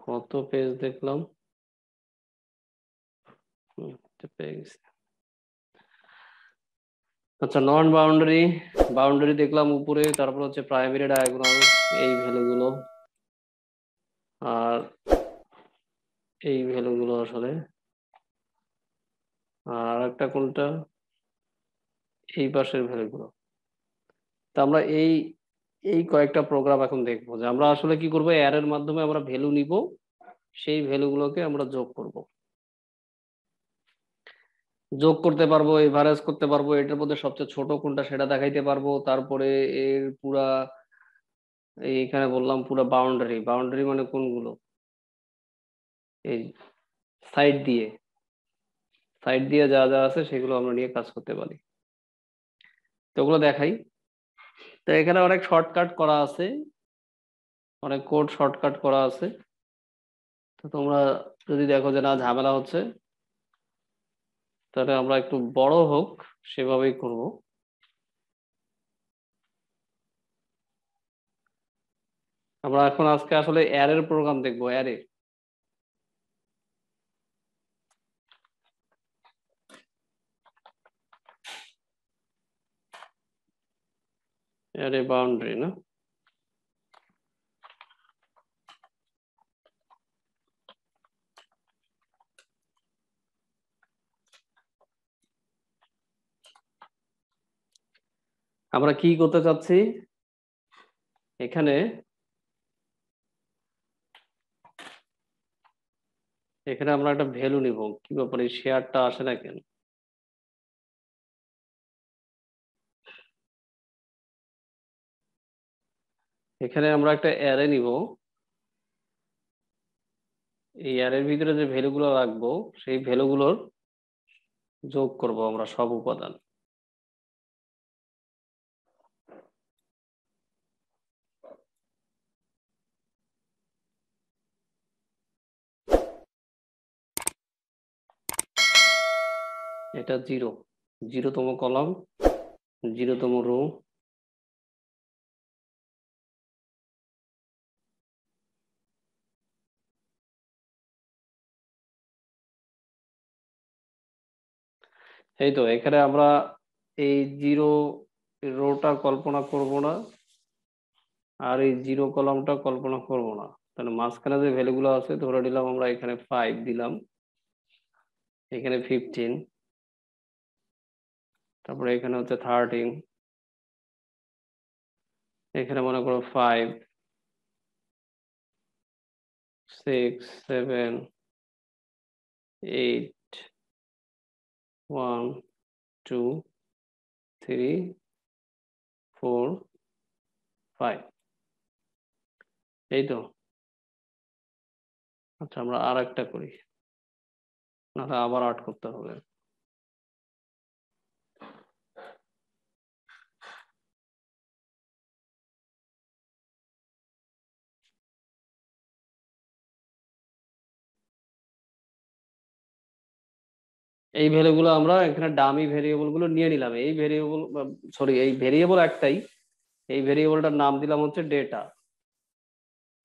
কত পেজ দেখলাম, পেয়ে গেছি। আচ্ছা, নন বাউন্ডারি, বাউন্ডারি দেখলাম উপরে, তারপর হচ্ছে প্রাইমারি ডায়াগোনাল, এই ভ্যালুগুলো, আর এই ভ্যালুগুলো আসলে, আর একটা কোনটা, এই পাশের ভ্যালুগুলো। তা আমরা এই এই কয়েকটা প্রোগ্রাম এখন দেখবো যে আমরা আসলে কি করবো, অ্যারের মাধ্যমে আমরা ভ্যালু নিব, সেই ভ্যালুগুলোকে আমরা যোগ করব, যোগ করতে পারবো, এভারেজ করতে পারবো, এটার মধ্যে সবচেয়ে ছোট কোনটা সেটা দেখাইতে পারবো, তারপরে এর পুরা, এইখানে বললাম পুরা বাউন্ডারি, বাউন্ডারি মানে কোনগুলো, এই সাইড দিয়ে, সাইড দিয়ে যা যা আছে সেগুলো আমরা নিয়ে কাজ করতে পারি। তো ওগুলো দেখাই। তো এখানে অনেক শর্টকাট করা আছে, অনেক কোড শর্টকাট করা আছে। তো তোমরা যদি দেখো যে না ঝামেলা হচ্ছে, তাহলে আমরা একটু বড় হোক সেভাবেই করব। আমরা এখন আজকে আসলে অ্যারের প্রোগ্রাম দেখবো, অ্যারে, অ্যারে বাউন্ডারি না। আমরা কি করতে চাচ্ছি এখানে, এখানে আমরা একটা ভ্যালু নিব। কি ব্যাপার, এই শেয়ারটা আসে না কেন? এখানে আমরা একটা অ্যারে নিব, এই অ্যারের ভিতরে যে ভ্যালুগুলো রাখবো সেই ভ্যালুগুলোর যোগ করব আমরা সব উপাদান। এটা জিরো, 0তম কলাম, 0তম রো, এই তো এখানে আমরা এই জিরো রোটা কল্পনা করব না, আর এই জিরো কলামটা কল্পনা করব না। তাহলে মাঝখানে যে ভ্যালুগুলো আছে ধরে নিলাম আমরা, এখানে 5 দিলাম, এখানে 15, তারপরে এখানে হচ্ছে 13, এখানে মনে করো 5, 6, 7, 8, 1, 2, 3, 4, 5, এই তো। আচ্ছা, আমরা আর একটা করি, না আবার 8 করতে হবে। এই ভ্যালুগুলো আমরা এখানে ডামি ভেরিয়েবল গুলো নিয়ে নিলাম, এই ভেরিয়েবল, সরি এই ভেরিয়েবল একটাই, এই ভেরিয়েবলটার নাম দিলাম হচ্ছে ডেটা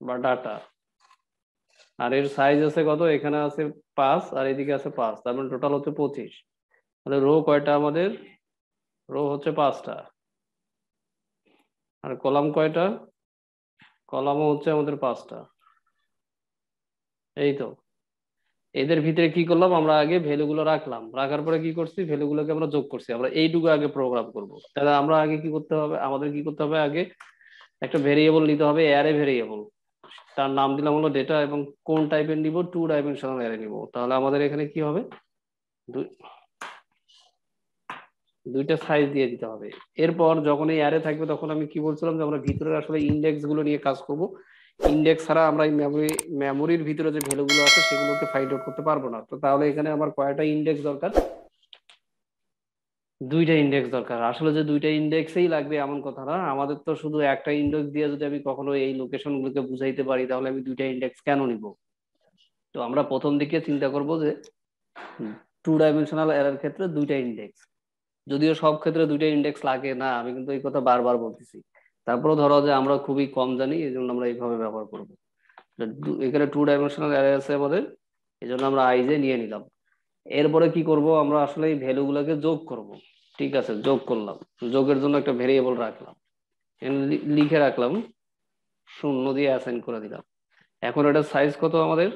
বা ডাটা। আর এর সাইজ আছে কত, এখানে আছে 5 আর এদিকে আছে 5, তার মানে টোটাল হচ্ছে 25। তাহলে রো কয়টা আমাদের, রো হচ্ছে 5টা, আর কলাম কয়টা, কলামও হচ্ছে আমাদের 5টা। এই তো, এদের ভিতরে কি করলাম আমরা, আগে ভ্যালুগুলো রাখলাম, রাখার পরে কি করছি, ভ্যালুগুলোকে আমরা যোগ করছি। আমরা এইটুকু আগে প্রোগ্রাম করব। তাহলে আমরা আগে কি করতে হবে, আমাদের কি করতে হবে, আগে একটা ভেরিয়েবল নিতে হবে, অ্যারে ভেরিয়েবল, তার নাম দিলাম হলো ডেটা, এবং কোন টাইপের নিব, 2 ডাইমেনশনাল অ্যারে নিব। তাহলে আমাদের এখানে কি হবে, দুইটা সাইজ দিয়ে দিতে হবে। এরপর যখন এই অ্যারে থাকবে তখন আমি কি বলছিলাম যে আমরা ভিতরে আসলে ইন্ডেক্স গুলো নিয়ে কাজ করব। ইন্ডেক্স ছাড়া আমরা এই মেমোরির ভিতরে যে ভ্যালুগুলো আছে সেগুলোকে ফাইন্ড আউট করতে পারবো না। তো তাহলে এখানে আমার কয়টা ইন্ডেক্স দরকার, 2টা ইন্ডেক্স দরকার। আসলে যে 2টা ইন্ডেক্সেই লাগবে এমন কথা না, আমাদের তো শুধু একটা ইন্ডেক্স দিয়ে যদি আমি কখনো এই লোকেশন গুলোকে বুঝাইতে পারি, তাহলে আমি 2টা ইন্ডেক্স কেন নিব? তো আমরা প্রথম দিকে চিন্তা করব যে 2 ডাইমেনশনাল অ্যারের ক্ষেত্রে 2টা ইন্ডেক্স, যদিও সব ক্ষেত্রে 2টা ইন্ডেক্স লাগে না, আমি কিন্তু এই কথা বারবার বলতেছি। তারপরে ধরো যে আমরা খুবই কম জানি, এই জন্য আমরা এইভাবে ব্যবহার করব। এখানে 2 ডাইমেনশনাল অ্যারে আছে আমাদের, এই জন্য আমরা আইজে নিয়ে নিলাম। এরপরে কি করব, আমরা আসলে এই ভ্যালু গুলোকে যোগ করব। ঠিক আছে, যোগ করলাম, যোগের জন্য একটা ভেরিয়েবল রাখলাম, লিখে রাখলাম, 0 দিয়ে অ্যাসাইন করে দিলাম। এখন এটার সাইজ কত আমাদের?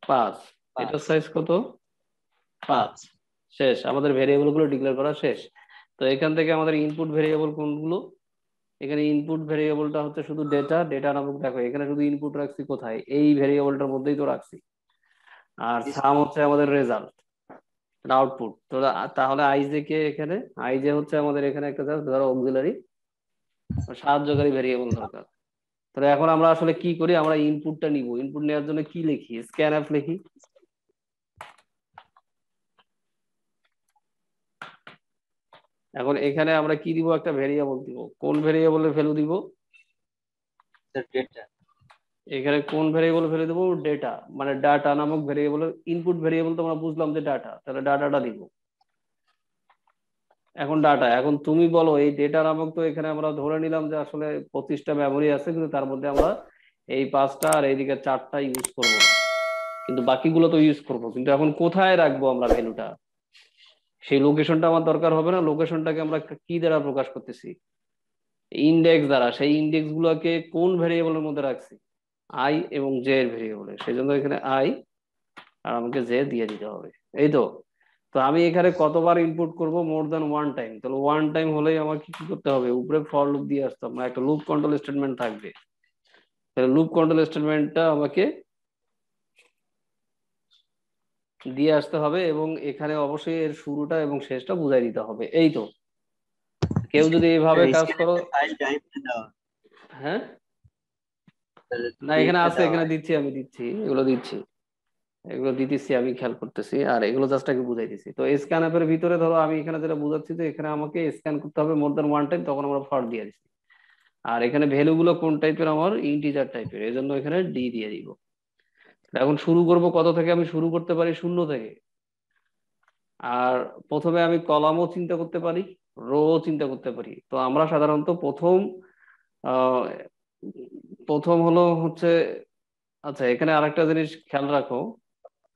5। এটার 5। সাইজ কত? 5। 5। শেষ, আমাদের ভেরিয়েবল গুলো ডিক্লেয়ার করা শেষ। তো এখান থেকে আমাদের ইনপুট ভেরিয়েবল কোনগুলো? এখানে ইনপুট ভেরিয়েবলটা হচ্ছে শুধু ডেটা, ডেটা নামক, দেখো এখানে শুধু ইনপুট রাখছি কোথায়, এই ভেরিয়েবলটার মধ্যেই তো রাখছি। আর সাম হচ্ছে আমাদের রেজাল্ট, আউটপুট। তো তাহলে আইজে কে এখানে? আইজে হচ্ছে আমাদের এখানে একটা জাস্ট ধরো অক্সিলারি সাহায্যকারী ভেরিয়েবল দরকার। তাহলে এখন আমরা আসলে কি করি, আমরা ইনপুটটা নিব, ইনপুট নেওয়ার জন্য কি লিখি? স্ক্যানএফ লিখি। এখন এখানে আমরা কি দিব? একটা ভেরিয়েবল দিব। কোন ভেরিয়েবলের ভ্যালু দিব? ডেটা। এখানে কোন ভেরিয়েবল ভ্যালু দেবো? ডেটা, মানে ডাটা নামক ভেরিয়েবলের ইনপুট ভেরিয়েবল তো আমরা বুঝলাম যে ডাটা, তাহলে ডাটাটা দিব। এখন ডাটা, এখন তুমি বলো এই ডেটা নামক, তো এখানে আমরা ধরে নিলাম যে আসলে 25টা মেমোরি আছে, কিন্তু তার মধ্যে আমরা এই 5টা আর এইদিকে 4টা ইউজ করবো না, কিন্তু বাকিগুলো তো ইউজ করবো। কিন্তু এখন কোথায় রাখবো আমরা ভ্যালুটা? সেই লোকেশনটা আমার দরকার হবে না? লোকেশনটাকে আমরা কি দ্বারা প্রকাশ করতেছি? ইন্ডেক্স দ্বারা। সেই ইন্ডেক্স গুলোকে কোন ভেরিয়েবলের মধ্যে রাখছি? আই এবং জে এর ভেরিয়েবলে, সেই জন্য এখানে আই আর আমাকে জে দিয়ে দিতে হবে। এই তো। তো আমি এখানে কতবার ইনপুট করব? More than one time. তাহলে ওয়ান টাইম হলেই আমাকে কি করতে হবে? উপরে ফর লুপ দিয়ে আসতে হবে, মানে একটা লুপ কন্ট্রোল স্টেটমেন্ট থাকবে। তাহলে লুপ কন্ট্রোল স্টেটমেন্টটা আমাকে দিয়ে আসতে হবে, এবং এখানে অবশ্যই এর শুরুটা এবং শেষটা বুঝাই দিতে হবে। এই তো। কেউ যদি এইভাবে কাজ স্ক্যান করো। একটা ফাইল টাইপে দেওয়া, হ্যাঁ, তাহলে না এখানে লিখে আছে, দেওয়া এখানে হয়। দিচ্ছি, আমি দিচ্ছি, এগুলো দিচ্ছি, এগুলো দিতেছি, আমি খেয়াল করতেছি, আর এগুলো জাস্ট আগে বুঝাই দিচ্ছি। তো স্ক্যান অ্যাপের ভিতরে ধরো আমি এখানে যেটা বুঝাচ্ছি, যে এখানে আমাকে স্ক্যান করতে হবে মোর দ্যান ওয়ান টাইম, তখন আমরা ফর দিয়ে দিচ্ছি। আর এখানে ভ্যালু গুলো কোন টাইপের? আমার ইন্টিজার টাইপের, এই জন্য এখানে ডি দিয়ে দিব। এখন শুরু করব কত থেকে? আমি শুরু করতে পারি 0 থেকে। আর প্রথমে আমি কলামও চিন্তা করতে পারি, রো চিন্তা করতে পারি। তো আমরা সাধারণত আহ প্রথম হলো হচ্ছে, আচ্ছা এখানে আরেকটা জিনিস খেয়াল রাখো,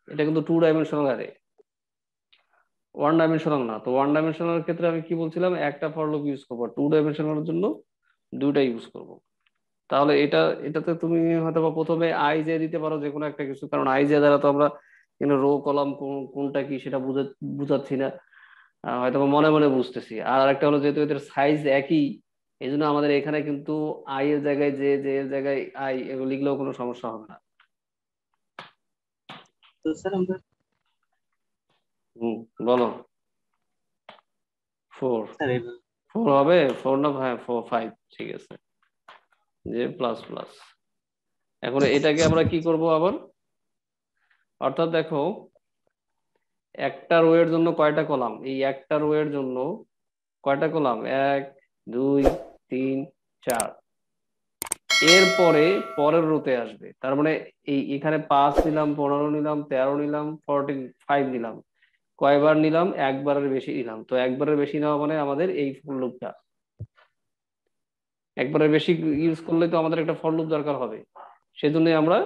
এটা কিন্তু 2 ডাইমেনশনাল অ্যারে, 1 ডাইমেনশনাল না। তো 1 ডাইমেনশনাল ক্ষেত্রে আমি কি বলছিলাম? একটা ফর লুপ ইউজ করবো। 2 ডাইমেনশনালের জন্য দুইটা ইউজ করব। তাহলে এটাতে তুমি হয়তো বা প্রথমে আই জে দিতে পারো, যে কোনো একটা কিছু, কারণ আই জে দ্বারা তো আমরা রো কলাম কোনটা কি সেটা বুঝাচ্ছি না, হয়তো বা মনে মনে বুঝতেছি। আর আরেকটা হলো, যেহেতু এদের সাইজ একই, এই জন্য আমাদের এখানে কিন্তু আই এর জায়গায় জে, জে এর জায়গায় আই, এগুলো লিখলেও কোনো সমস্যা হবে না। তো স্যার আমরা, হুম, বলো। 4। স্যার এইভাবে 4 হবে? 4 না? হ্যাঁ, 5, ঠিক আছে, জে প্লাস প্লাস। এখন এটাকে আমরা কি করব আবার? অর্থাৎ দেখো, একটা রো এর জন্য কয়টা কলাম? এই একটা রো এর জন্য কয়টা কলাম? 1, 2, 3, 4। এরপরে পরের রোতে আসবে, তার মানে এই এখানে 5 নিলাম, 15 নিলাম, 13 নিলাম, 45 নিলাম। কয়বার নিলাম? একবারের বেশি নিলাম। তো একবারের বেশি নেওয়া মানে আমাদের এই ফর লুপটা, একবারের বেশি ইউজ করলে তো আমাদের একটা ফর লুপ দরকার হবে। সেজন্যই আমরা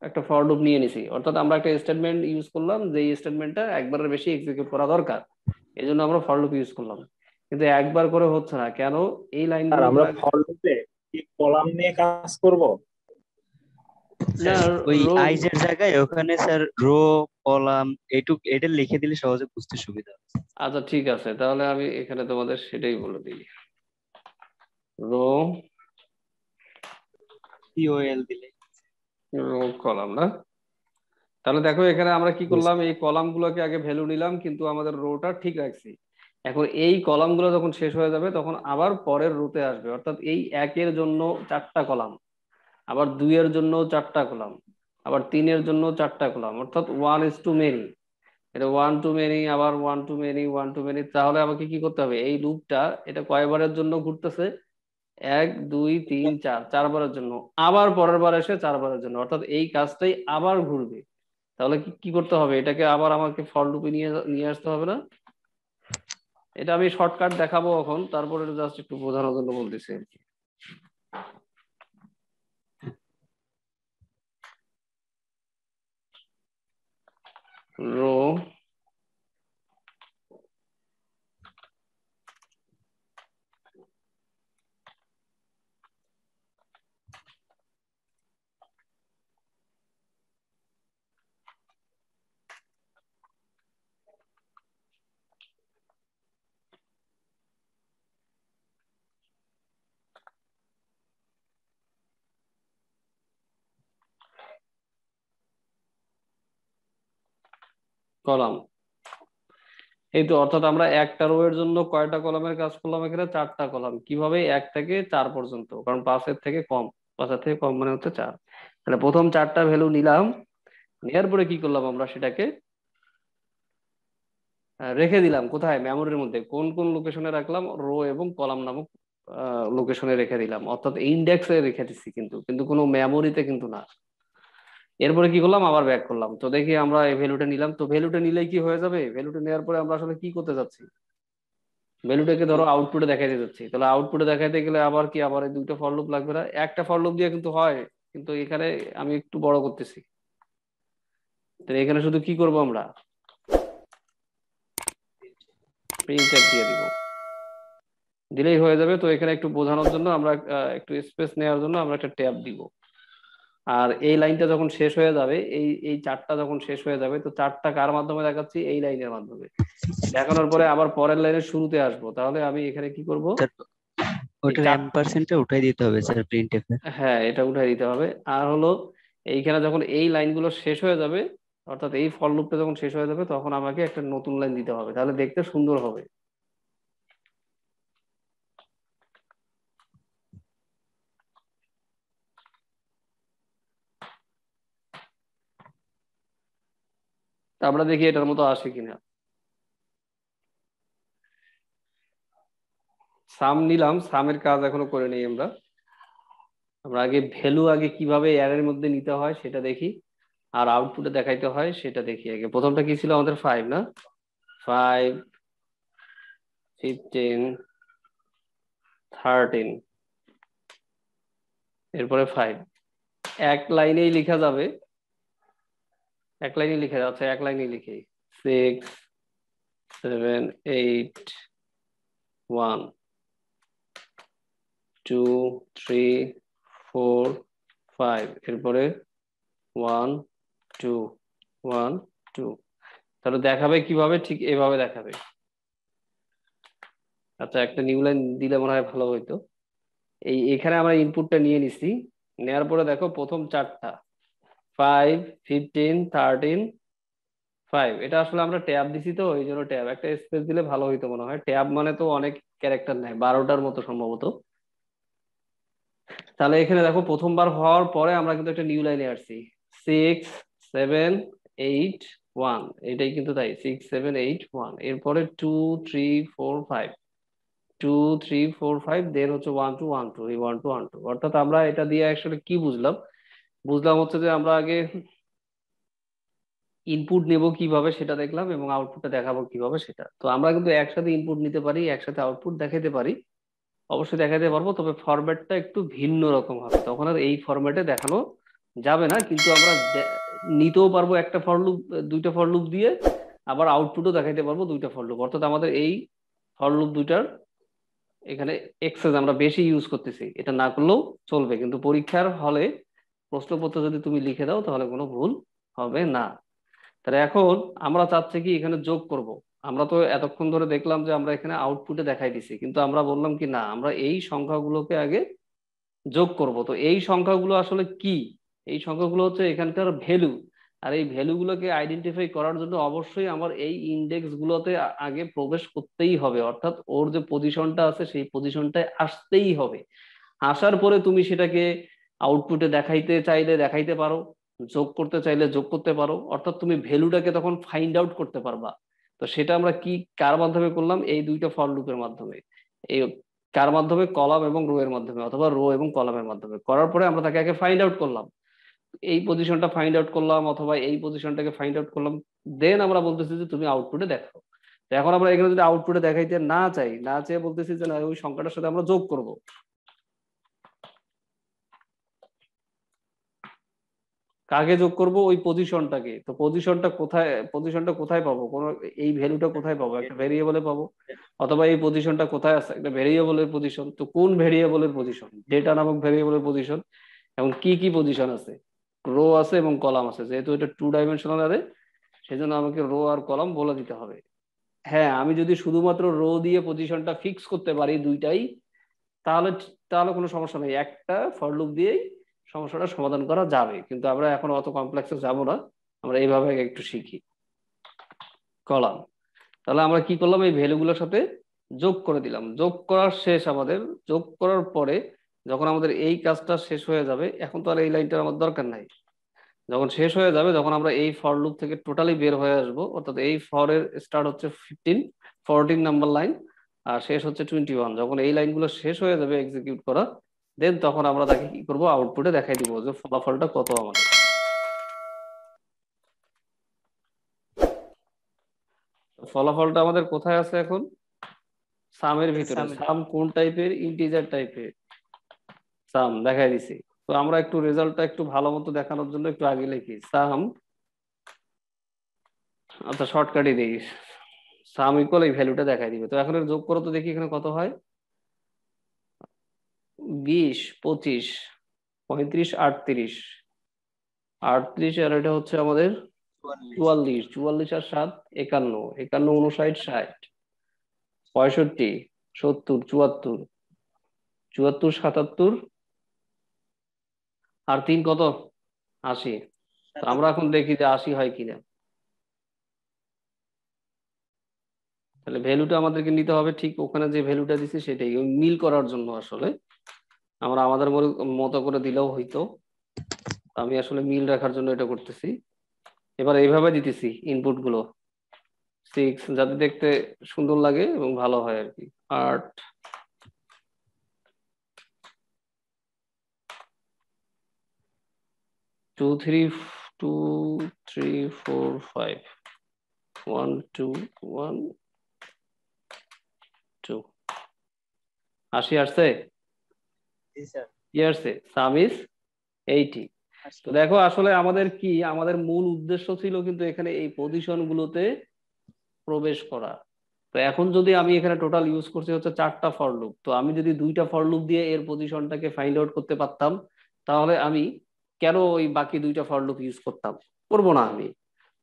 একটা ফর লুপ নিয়ে নিছি, অর্থাৎ আমরা একটা স্টেটমেন্ট ইউজ করলাম, যে স্টেটমেন্টটা একবারের বেশি এক্সিকিউট করা দরকার, এই জন্য আমরা ফর লুপ ইউজ করলাম। কিন্তু একবার করে হচ্ছে না কেন? এই আর লাইনগুলো আমরা ফর লুপে কি কলাম নিয়ে কাজ করব? না, স্যার ওই রো। আইজের জায়গায় ওখানে স্যার রো, কলাম এইটুক এটা লিখে দিলে সহজে বুঝতে সুবিধা হবে। আচ্ছা ঠিক আছে, তাহলে আমি এখানে তোমাদের সেটাই বলে দিই, রো, সিওএল দিলে। রো কলাম না। তাহলে দেখো এখানে আমরা কি করলাম, এই কলাম গুলোকে আগে ভ্যালু নিলাম, কিন্তু আমাদের রোটা ঠিক রাখছি। এখন এই কলাম গুলো যখন শেষ হয়ে যাবে, তখন আবার পরের রোতে আসবে, অর্থাৎ এই একের জন্য 4টা কলাম, আবার 2 এর জন্য 4টা কলাম, আবার 3-এর জন্য 4টা কলাম, অর্থাৎ 1:many। এটা 1:many, আবার 1:many, 1:many। তাহলে আমাকে কি করতে হবে? এই লুপটা এটা কয়বারের জন্য ঘুরতেছে? 1, 2, 3, 4, 4বারের জন্য। আবার পরের বার এসে 4বারের জন্য, অর্থাৎ এই কাজটাই আবার ঘুরবে। তাহলে কি কি করতে হবে? এটাকে আবার আমাকে ফর লুপে নিয়ে নিয়ে আসতে হবে না? এটা আমি শর্টকাট দেখাবো এখন, তারপরে জাস্ট একটু বোঝানোর জন্য বলতেছি আর কি। Rho column. এই তো, অর্থাৎ আমরা একটা রো এর জন্য কয়টা কলামের কাজ করলাম? এখানে 4টা কলাম। কিভাবে? 1 থেকে 4 পর্যন্ত, কারণ 5-এর থেকে কম। 5-এর থেকে কম মানে হচ্ছে 4। তাহলে প্রথম 4টা ভ্যালু নিলাম, নেওয়ার পরে কি করলাম? আমরা সেটাকে রেখে দিলাম কোথায়? মেমোরির মধ্যে। কোন কোন লোকেশনে রাখলাম? রো এবং কলাম নামক লোকেশনে রেখে দিলাম, অর্থাৎ ইন্ডেক্সে রেখে দিচ্ছি, কিন্তু কিন্তু কোনো মেমোরিতে কিন্তু না। এরপরে কি করলাম? আবার ব্যাক করলাম। তো দেখি আমরা এই ভ্যালুটা নিলাম। তো ভ্যালুটা নিলেই কি হয়ে যাবে? ভ্যালুটা নেওয়ার পরে আমরা আসলে কি করতে যাচ্ছি? ভ্যালুটাকে ধরো আউটপুটে দেখাইতে যাচ্ছি। তাহলে আউটপুটে দেখাইতে গেলে আবার কি, আবার এই দুইটা ফর লুপ লাগবে না? একটা ফর লুপ দিয়ে কিন্তু হয়, কিন্তু এখানে আমি একটু বড় করতেছি। তাহলে এখানে শুধু কি করব? আমরা প্রিন্টএফ দিয়ে দিব, দিলেই হয়ে যাবে। তো এখানে একটু বোঝানোর জন্য আমরা একটু স্পেস নেওয়ার জন্য আমরা একটা ট্যাব দিব। আর এই লাইনটা যখন শেষ হয়ে যাবে, এই এই 4টা যখন শেষ হয়ে যাবে, তো 4টা কার মাধ্যমে দেখাচ্ছি? এই লাইনের মাধ্যমে। দেখানোর পরে আবার পরের লাইনের শুরুতে আসবো। তাহলে আমি এখানে কি করব? স্যার এই ওটার 4, এম্পারসেন্টটা উঠাই দিতে হবে স্যার প্রিন্টএফ এ। হ্যাঁ এটা উঠাই দিতে হবে। আর হলো এইখানে যখন এই লাইনগুলো শেষ হয়ে যাবে, অর্থাৎ এই ফর লুপটা যখন শেষ হয়ে যাবে, তখন আমাকে একটা নতুন লাইন দিতে হবে, তাহলে দেখতে সুন্দর হবে। তা আমরা দেখি এটার মতো আসে কিনা। সাম নিলাম, সামের কাজ এখনো করে নেই আমরা। আমরা আগে ভ্যালু আগে কিভাবে অ্যারের মধ্যে নিতে হয় সেটা দেখি, আর আউটপুটে দেখাইতে হয় সেটা দেখি। আগে প্রথমটা কি ছিল আমাদের? 5 না? 5, 15, 13, এরপরে 5। এক লাইনেই লেখা যাবে, এক লাইনেই লিখে যাচ্ছে, এক লাইনেই লিখি। 6, 7, 8, 1, 2, 3, 4, 5, এরপরে 1, 2, 1, 2। তাহলে দেখাবে কিভাবে? ঠিক এভাবে দেখাবে। আচ্ছা, একটা নিউ লাইন দিলে মনে হয় ভালো হইতো। এখানে আমরা ইনপুটটা নিয়ে নিছি। নেওয়ার পরে দেখো প্রথম 4টা 5, 15, 13, 5, এটা আসলে আমরা ট্যাব দিছি, তো এই জন্য ট্যাব একটা স্পেস দিলে ভালো হইতো মনে হয়। ট্যাব মানে তো অনেক ক্যারেক্টার নেয়, 12টার মতো সম্ভবত। তাহলে এখানে দেখো প্রথমবার হওয়ার পরে আমরা কিন্তু একটা নিউ লাইনে আসছি। 6, 7, 8, 1, এটাই কিন্তু তাই। 6, 7, 8, 1, এরপরে 2, 3, 4, 5, 2, 3, 4, 5, দেন হচ্ছে 1, 2, 1, 2, এই 1, 2, 1, 2। অর্থাৎ আমরা এটা দিয়ে আসলে কি বুঝলাম? বুঝলাম হচ্ছে যে আমরা আগে ইনপুট নেব কিভাবে সেটা দেখলাম, এবং আউটপুটটা দেখাবো কিভাবে সেটা। তো আমরা কিন্তু একসাথে ইনপুট নিতে পারি, একসাথে আউটপুট দেখাতে পারি। অবশ্যই দেখাতে পারবো, তবে ফরম্যাটটা একটু ভিন্ন রকম হবে। তখন আর এই ফরম্যাটে দেখানো যাবে না, কিন্তু আমরা নিতেও পারবো একটা ফর লুপ, দুইটা ফর লুপ দিয়ে, আবার আউটপুটও দেখাইতে পারবো দুইটা ফর লুপ। অর্থাৎ আমাদের এই ফর লুপ দুইটার এখানে এক্সেস আমরা বেশি ইউজ করতেছি। এটা না করলেও চলবে, কিন্তু পরীক্ষার হলে প্রশ্নপত্র যদি তুমি লিখে দাও তাহলে কোনো ভুল হবে না। তাহলে এখন আমরা চাচ্ছি কি এখানে যোগ করব। আমরা তো এতক্ষণ ধরে দেখলাম যে আমরা এখানে আউটপুটে দেখাই দিছি, কিন্তু আমরা বললাম কি না, আমরা এই সংখ্যাগুলোকে আগে যোগ করব। তো এই সংখ্যাগুলো আসলে কি? এই সংখ্যাগুলো হচ্ছে এখানকার ভ্যালু। আর এই ভ্যালুগুলোকে আইডেন্টিফাই করার জন্য অবশ্যই আমার এই ইন্ডেক্স গুলোতে আগে প্রবেশ করতেই হবে, অর্থাৎ ওর যে পজিশনটা আছে সেই পজিশনটায় আসতেই হবে। আসার পরে তুমি সেটাকে আউটপুটে দেখাইতে চাইলে দেখাইতে পারো, যোগ করতে চাইলে যোগ করতে পারো, অর্থাৎ তুমি ভ্যালুটাকে তখন ফাইন্ড আউট করতে পারবা। তো সেটা আমরা কি কার মাধ্যমে করলাম? এই দুইটা ফর লুপের মাধ্যমে। এই কার মাধ্যমে? কলাম এবং রো এর মাধ্যমে, অথবা রো এবং কলামের মাধ্যমে। করার পরে আমরা তাকে আগে ফাইন্ড আউট করলাম, এই পজিশনটা ফাইন্ড আউট করলাম, অথবা এই পজিশনটাকে ফাইন্ড আউট করলাম। দেন আমরা বলতেছি যে তুমি আউটপুটে দেখাও। তো এখন আমরা এখানে যদি আউটপুটে দেখাইতে না চাই, না চেয়ে বলতেছি যে না, ওই সংখ্যাটার সাথে আমরা যোগ করব। কাকে যোগ করব? ওই পজিশনটাকে। তো পজিশনটা কোথায় পাবো? কোন এই ভ্যালুটা কোথায় পাবো? একটা ভেরিয়েবলে পাবো, অথবা এই পজিশনটা কোথায় আছে? একটা ভেরিয়েবলের পজিশন। তো কোন ভেরিয়েবলের পজিশন? ডেটা নামক ভেরিয়েবলের পজিশন। এবং কি কি পজিশন আছে? রো আছে এবং কলাম আছে। যেহেতু এটা 2 ডাইমেনশনাল অ্যারে, সেজন্য আমাকে রো আর কলাম বলে দিতে হবে। হ্যাঁ, আমি যদি শুধুমাত্র রো দিয়ে পজিশনটা ফিক্স করতে পারি দুইটাই, তাহলে তাহলে কোনো সমস্যা নেই, একটা ফর লুপ দিয়েই সমস্যাটা সমাধান করা যাবে। কিন্তু আমরা এখন অত কমপ্লেক্সে যাব না, আমরা এইভাবে একটু শিখি। কলাম, তাহলে আমরা কি করলাম? এই ভ্যালুগুলোর সাথে যোগ করে দিলাম। যোগ করার শেষ আমাদের। যোগ করার পরে যখন আমাদের এই কাজটা শেষ হয়ে যাবে, এখন তো আর এই লাইনটার আমার দরকার নাই। যখন শেষ হয়ে যাবে, যখন আমরা এই ফর লুপ থেকে টোটালি বের হয়ে আসবো, অর্থাৎ এই ফর এর স্টার্ট হচ্ছে 14 নাম্বার লাইন আর শেষ হচ্ছে 21, যখন এই লাইনগুলো শেষ হয়ে যাবে এক্সিকিউট করা, দেন তখন আমরা তাকে কি করব? আউটপুটে দেখাই দিব যে ফলাফলটা কত আমাদের। ফলাফলটা আমাদের কোথায় আছে এখন? সামের ভিতরে। সাম কোন টাইপের? ইন্টিজার টাইপের সাম দেখাই দিছি। তো আমরা একটু রেজাল্টটা একটু ভালো মতো দেখানোর জন্য একটু আগে লিখি সাম। আচ্ছা, শর্টকাটই দিই, সাম ইকুয়াল এই ভ্যালুটা দেখাই দিবে। তো এখন এর যোগ করো তো দেখি এখানে কত হয়। 20, 25, 35, 38, 38 আর এটা হচ্ছে আমাদের 44, 44 আর 7 51, 51, 59, 60, 65, 70, 74, 74, 77 আর 3 কত? 80। তো আমরা এখন দেখি যে 80 হয় কিনা। তাহলে ভ্যালুটা আমাদেরকে নিতে হবে ঠিক ওখানে যে ভ্যালুটা দিছি সেটাই, ওই মিল করার জন্য। আসলে আমরা আমাদের মতো করে দিলেও হইতো, আমি আসলে মিল রাখার জন্য এটা করতেছি। এবার এইভাবে দিতেছি ইনপুট গুলো 6, যাতে দেখতে সুন্দর লাগে এবং ভালো হয় আর কি। 8, 2, 3, 2, 3, 4, 5, 1, 2, 1, 2। 80 আসছে? কি আসছে? সাম ইজ 80। তো দেখো, আসলে আমাদের কি, আমাদের মূল উদ্দেশ্য ছিল কিন্তু এখানে এই পজিশন গুলোতে প্রবেশ করা। তো এখন যদি আমি এখানে টোটাল ইউজ করছি হচ্ছে 4টা ফর লুপ, তো আমি যদি 2টা ফর লুপ দিয়ে এর পজিশনটাকে ফাইন্ড আউট করতে পারতাম, তাহলে আমি কেন ওই বাকি 2টা ফর লুপ ইউজ করতাম? করবো না আমি।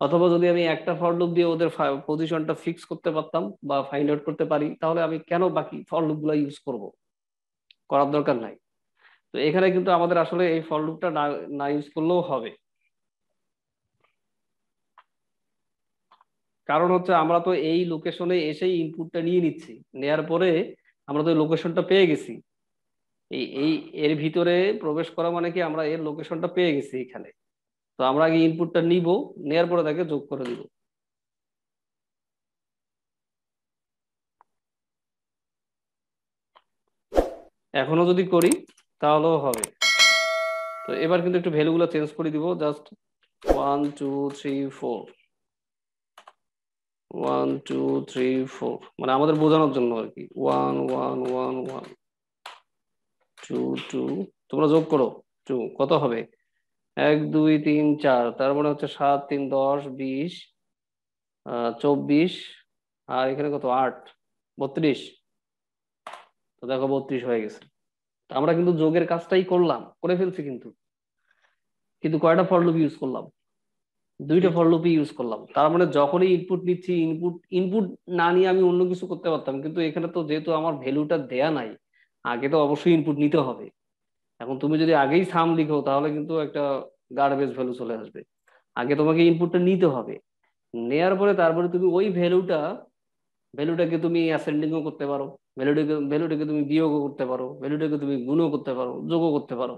অথবা যদি আমি একটা ফর লুপ দিয়ে ওদের পজিশনটা ফিক্স করতে পারতাম বা ফাইন্ড আউট করতে পারি, তাহলে আমি কেন বাকি ফর লুপ গুলো ইউজ করব? করার দরকার নাই। তো এখানে কিন্তু আমাদের আসলে এই ফর লুপটা না না ইউজ করলেও হবে। কারণ হচ্ছে আমরা তো এই লোকেশনে এসেই ইনপুটটা নিয়ে নিচ্ছি, নেয়ার পরে আমরা তো লোকেশনটা পেয়ে গেছি। এই এই এর ভিতরে প্রবেশ করা মানে কি, আমরা এর লোকেশনটা পেয়ে গেছি এখানে। তো আমরা আগে ইনপুটটা নিব, নেয়ার পরে তাকে যোগ করে দিব। এখনো যদি করি তাহলেও হবে। তো এবার কিন্তু একটু ভ্যালুগুলো চেঞ্জ করে দিব, জাস্ট 1, 2, 3, 4, 1, 2, 3, 4, মানে আমাদের বোঝানোর জন্য আর কি। 1, 1, 1, 1, 2, 2, তোমরা যোগ করো। 2 কত হবে? 1, 2, 3, 4, তার মানে হচ্ছে 7, 3, 10, 20, 24, আর এখানে কত? 8, 32। তো দেখো 32 হয়ে গেছে। তো আমরা কিন্তু যোগের কাজটাই করলাম, করে ফেলছি কিন্তু। কিন্তু কয়টা ফর লুপ ইউজ করলাম? 2টা ফর লুপই ইউজ করলাম। তার মানে যখনই ইনপুট নিচ্ছি, ইনপুট ইনপুট না নিয়ে আমি অন্য কিছু করতে পারতাম, কিন্তু এখানে তো যেহেতু আমার ভ্যালুটা দেয়া নাই, আগে তো অবশ্যই ইনপুট নিতে হবে। এখন তুমি যদি আগেই সাম লিখো তাহলে কিন্তু একটা গার্বেজ ভ্যালু চলে আসবে। আগে তোমাকে ইনপুটটা নিতে হবে, নেয়ার পরে তারপরে তুমি ওই ভ্যালুটাকে তুমি অ্যাসেন্ডিং ও করতে পারো, ভ্যালুটাকে তুমি বিয়োগও করতে পারো, ভ্যালুটাকে তুমি গুণও করতে পারো, যোগও করতে পারো।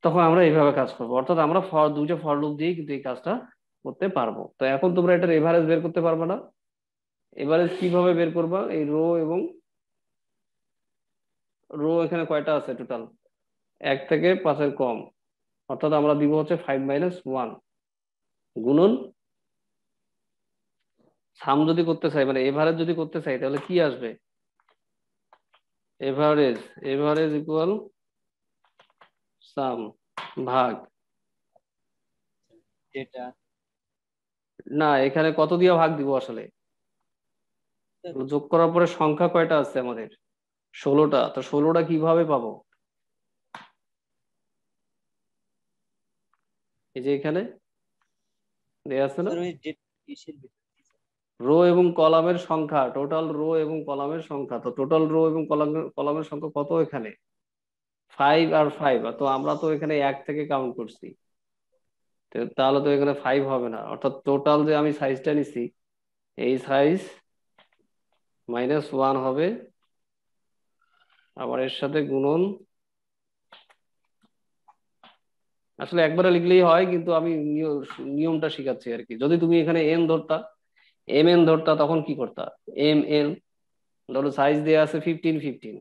তখন আমরা এইভাবে কাজ করবো, অর্থাৎ আমরা 2টা ফর লুপ দিয়ে কিন্তু এই কাজটা করতে পারবো। তো এখন তোমরা এটার এভারেজ বের করতে পারবে না? এভারেজ কিভাবে বের করবা? এই রো এখানে কয়টা আছে টোটাল? 1 থেকে 5-এর কম, অর্থাৎ আমরা দিব হচ্ছে 5 - 1 গুণন সাম। যদি করতে চাই মানে এভারেজ যদি করতে চাই, তাহলে কি আসবে? এভারেজ ইকুয়াল সাম ভাগ যেটা না, এখানে কত দিয়ে ভাগ দিব আসলে? যোগ করার পরে সংখ্যা কয়টা আছে আমাদের? 16টা। তো 16টা কিভাবে পাবো? এই যে এখানে দেয়া আছে না, স্যার ওই যে ইসের ভিতরে রো এবং কলামের সংখ্যা, টোটাল রো এবং কলামের সংখ্যা। তো টোটাল রো এবং কলামের সংখ্যা কত এখানে? 5 আর 5। তো আমরা তো এখানে 1 থেকে কাউন্ট করছি, তাহলে তো এখানে 5 হবে না। অর্থাৎ টোটাল যে আমি সাইজটা নিছি, এই সাইজ -1 হবে, আবার এর সাথে গুণন। আসলে একবারে লিখলেই হয়, কিন্তু আমি নিয়মটা শিখাচ্ছি আর কি। যদি তুমি এখানে এন ধরতা, এন ধরতা, তখন কি করতা? এন ধরো সাইজ দেওয়া আছে 15 15।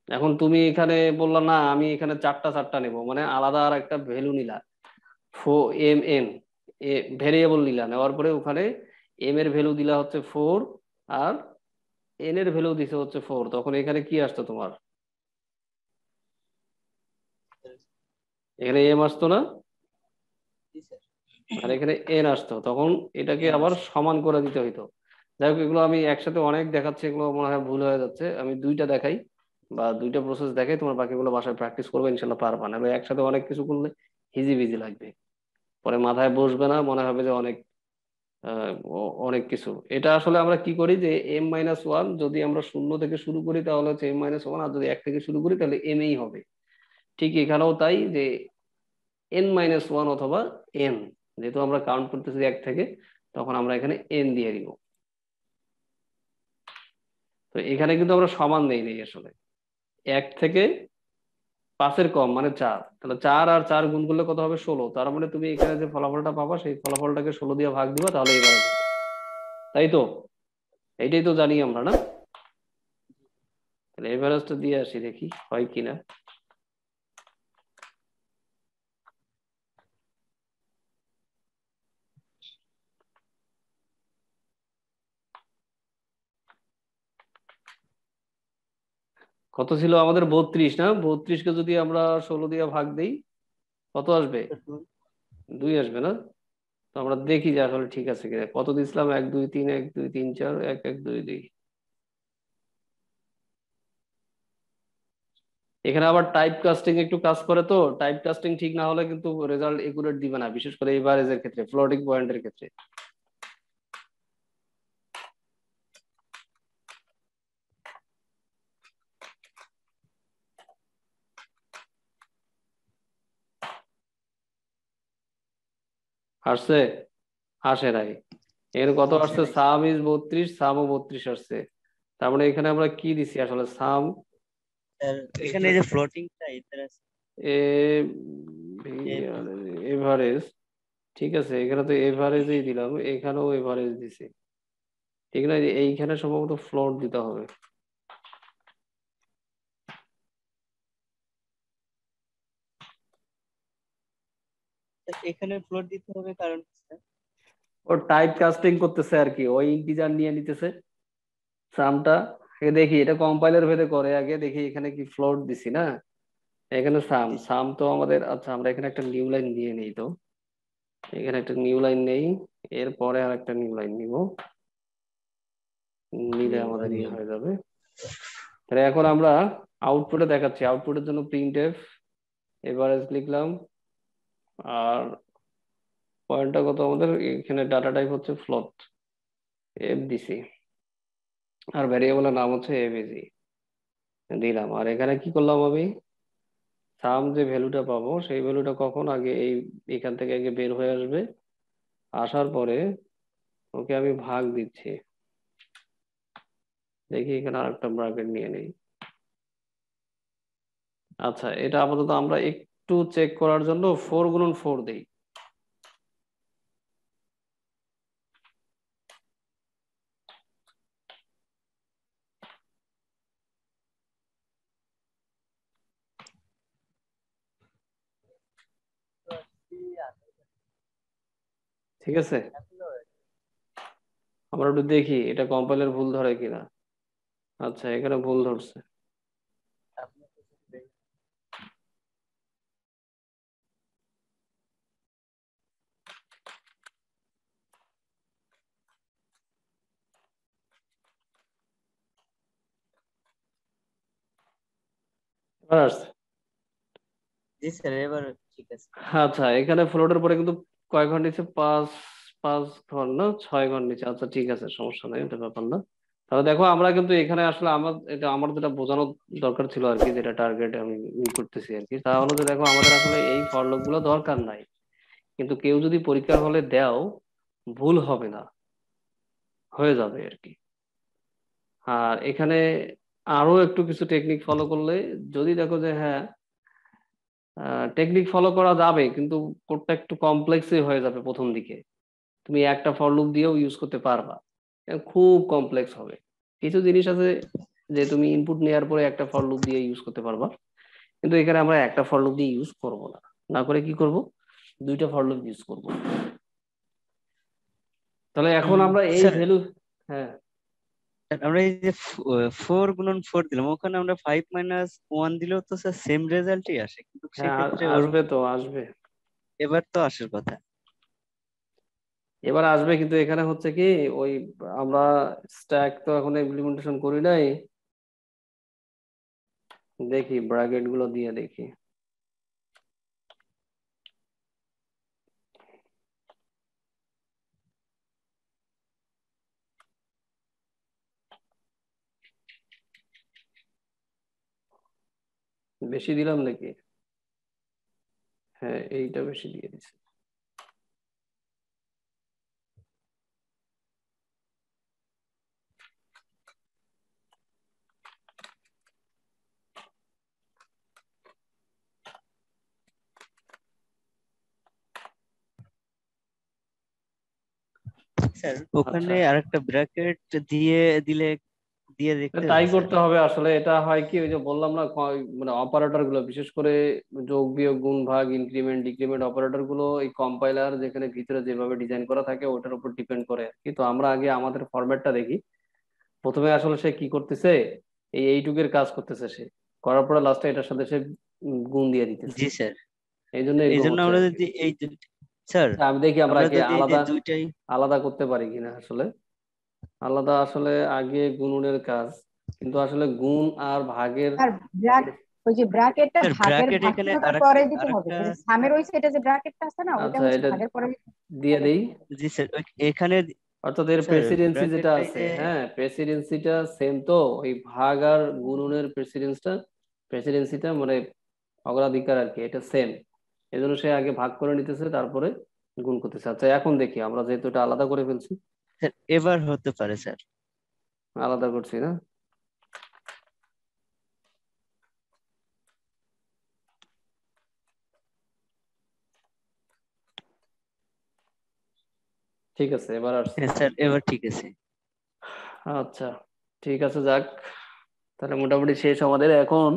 এখন তুমি এখানে বললা না আমি এখানে চারটা চারটা নেবো, মানে আলাদা আর একটা ভ্যালু নিলা, এন ভেরিয়েবল নিলা, নেওয়ার পরে ওখানে এর ভ্যালু দিলা হচ্ছে 4, আর এর ভ্যালু দিছে হচ্ছে 4। তখন এখানে কি আসতো তোমার? এখানে আসতো না, আর এখানে এন আসতো। তখন এটাকে এন আবার আছে। সমান করে দিতে হইতো। যাই হোক, এগুলো আমি একসাথে অনেক দেখাচ্ছি, এগুলো মনে হয় ভুল হয়ে যাচ্ছে। আমি দুইটা দেখাই বা দুইটা প্রসেস দেখাই, তোমার বাকিগুলো বাসায় প্র্যাকটিস করবে, ইনশাল্লাহ পারবা না। এবার একসাথে অনেক কিছু করলে হিজিবিজি লাগবে, পরে মাথায় বসবে না, মনে হবে যে অনেক অনেক কিছু। এটা আসলে আমরা কি করি যে M-1 যদি আমরা 0 থেকে শুরু করি তাহলে হচ্ছে M-1, আর যদি 1 থেকে শুরু করি তাহলে এই হবে। ঠিক এখানেও তাই, যে N-1 অথবা এন, যেহেতু আমরা কাউন্ট করতেছি 1 থেকে, তখন আমরা এখানে এন দিয়ে দিব। তো এখানে কিন্তু আমরা সমান দেই নেই আসলে। 1 থেকে 5-এর কম মানে 4, তাহলে 4 আর 4 গুণ করলে কত হবে? 16। তার মানে তুমি এখানে যে ফলাফলটা পাবা সেই ফলাফলটাকে 16 দিয়ে ভাগ দিবা, তাহলে এবারে তাই তো? এইটাই তো জানি আমরা, না? তাহলে এভারেজটা দিয়ে আসি, দেখি হয় কিনা। কত ছিল আমাদের? 32 না? 32-কে যদি আমরা 16 দিয়ে ভাগ দিই, কত আসবে? 2 আসবে না? তো আমরা দেখি যে আসলে ঠিক আছে কিনা। কত দিছিলাম? 1 2 3 1 2 3 4 1 1 2 2। এখানে আবার টাইপ কাস্টিং একটু কাজ করে, তো টাইপ কাস্টিং ঠিক না হলে কিন্তু রেজাল্ট একুরেট দিবে না, বিশেষ করে এভারেজের ক্ষেত্রে, ফ্লোটিং পয়েন্টের ক্ষেত্রে। আসছে? আসে নাই? এখানে কত আসে আসছে? নাই স্যার। সাম ইজ 32, সামও 32 আসছে। তার মানে এখানে আমরা কি দিছি আসলে? সাম স্যার এখানে এই যে ফ্লোটিংটা এটার আছে এ এভি এভারেজ, ঠিক আছে, এখানে তো এভারেজই দিলাম, এখানেও এভারেজ দিছি, ঠিক না? এইখানে সম্ভবত ফ্লোট দিতে হবে। এখানে ফ্লোট দিতে হবে কারণ স্যার ও টাইপ কাস্টিং করতেছে আর কি, ওই ইন্টিজার নিয়ে নিতেছে সামটা। আগে দেখি এটা কম্পাইলার ভেদে করে, আগে দেখি এখানে কি ফ্লোট দিছি না। এখানে সাম, সাম তো আমাদের, আচ্ছা আমরা এখানে একটা নিউ লাইন দিয়ে নেই তো, এখানে একটা নিউ লাইন নেই, এরপরে আর একটা নিউ লাইন নিব, নিলে আমাদের ইয়ে হয়ে যাবে। তাহলে এখন আমরা আউটপুটে দেখাচ্ছি, আউটপুটের জন্য প্রিন্ট এফ এভারেজ লিখলাম, আর পয়েন্টটা কত আমাদের? এখানে ডাটা টাইপ হচ্ছে ফ্লোট, এফডিসি, আর ভ্যারিয়েবলের নাম হচ্ছে এবিজি দিলাম। আর এখানে কি করলাম আমি? সাম যে ভ্যালুটা পাবো সেই ভ্যালুটা কখন আগে এখান থেকে আগে বের হয়ে আসবে, আসার পরে ওকে আমি ভাগ দিচ্ছি। দেখি এখানে আরেকটা ব্র্যাকেট নিয়ে নেই। আচ্ছা, এটা আপাতত আমরা একটু চেক করার জন্য 4 × 4 দেই। ঠিক আছে, আমরা একটু দেখি এটা কম্পাইলার ভুল ধরে কিনা। আচ্ছা, এখানে ভুল ধরছে। এবার আসছে। জি স্যার, এবার ঠিক আছে। আচ্ছা, এখানে ফ্লোটের পরে কিন্তু কয় ঘর নিচে, পাঁচ, পাঁচ ঘর না, ছয় ঘর নিচে। আচ্ছা ঠিক আছে, সমস্যা নেই, এটা ব্যাপার না। তাহলে দেখো আমরা কিন্তু এখানে আসলে আমার যেটা বোঝানো দরকার ছিল আর কি, যেটা টার্গেট আমি করতেছি আর কি, তা হলো যে দেখো আমাদের আসলে এই ফর লুপ গুলো দরকার নাই, কিন্তু কেউ যদি পরীক্ষার হলে দেও ভুল হবে না, হয়ে যাবে আর কি। আর এখানে আরো একটু কিছু টেকনিক ফলো করলে, যদি দেখো যে হ্যাঁ টেকনিক ফলো করা যাবে, কিন্তু কোডটা একটু কমপ্লেক্সই হয়ে যাবে প্রথম দিকে, তুমি একটা ফর লুপ দিয়েও ইউজ করতে পারবা, খুব কমপ্লেক্স হবে। কিছু জিনিস আছে যে তুমি ইনপুট নেওয়ার পরে একটা ফর লুপ দিয়ে ইউজ করতে পারবা, কিন্তু এখানে আমরা একটা ফর লুপ দিয়ে ইউজ করব না, না করে কি করব, দুইটা ফর লুপ ইউজ করব। তাহলে এখন আমরা এই স্যার, ভ্যালু, হ্যাঁ আমরা এই যে 4 গুণন 4 দিলাম, ওখানে আমরা 5 - 1 দিলেও তো স্যার সেম রেজাল্টই আসে, কিন্তু হ্যাঁ সেক্ষেত্রে আসবে তো আসবে, এবার তো আসার কথা। এবার আসবে, কিন্তু এখানে হচ্ছে কি, ওই আমরা স্ট্যাক তো এখন ইমপ্লিমেন্টেশন করি নাই, দেখি ব্র্যাকেট গুলো দিয়ে দেখি। বেশি দিলাম নাকি? হ্যাঁ এইটা বেশি দিয়ে দিছি। স্যার, আচ্ছা, ওখানে আরেকটা ব্র্যাকেট দিয়ে দিলে দিয়ে দেখতে তাই হবে স্যার। করতে হবে আসলে। এটা হয় কি, ওই যে বললাম না, মানে অপারেটর গুলো, বিশেষ করে যোগ বিয়োগ গুণ ভাগ ইনক্রিমেন্ট ডিক্রিমেন্ট অপারেটর গুলো, এই কম্পাইলার যেখানে ভিতরে যেভাবে ডিজাইন করা থাকে ওটার উপর ডিপেন্ড করে। কিন্তু আমরা আগে আমাদের ফরম্যাটটা দেখি। প্রথমে আসলে সে কি করতেছে, এইটুকের কাজ করতেছে সে, করার পরে লাস্টে এটার সাথে সে গুণ দিয়ে দিতেছে, জি স্যার, এই জন্য এই এরকম জন্য হচ্ছে আমরা আর কি। যদি স্যার, আচ্ছা, আমি দেখি আমরা আমরা কি যদি এই যে আলাদা দুইটাই আলাদা করতে পারি কিনা আসলে। আলাদা আসলে আগে গুণনের কাজ, কিন্তু আসলে গুণ আর ভাগের, আর ব্র্যাক ওই যে ব্র্যাকেটটা স্যার, ভাগের ব্র্যাকেট ভাগ এখানে চিহ্নটার আরেকটা পরে দিতে হবে, আরেকটা যেটা সামের ওই সাইডে যে ব্র্যাকেটটা আছে না, ওইটা আচ্ছা হচ্ছে এটা ভাগের পরে দিয়ে হবে। দেই। জি স্যার, এখানে অর্থাৎ এর স্যার প্রেসিডেন্সি যেটা ব্র্যাকেটটা এই আছে, যে হ্যাঁ প্রেসিডেন্সিটা সেম তো, ওই ভাগ আর গুণনের প্রেসিডেন্সিটা মানে অগ্রাধিকার আর কি, এটা সেম। এই জন্য সে আগে ভাগ করে নিতেছে, তারপরে গুণ করতেছে। আচ্ছা এখন দেখি, আমরা যেহেতু এটা আলাদা করে ফেলছি, স্যার এবার হতে পারে স্যার। আলাদা করছি না, ঠিক আছে এবার আসছে। হ্যাঁ স্যার, এবার ঠিক আছে। আচ্ছা ঠিক আছে, যাক, তাহলে মোটামুটি শেষ আমাদের এখন।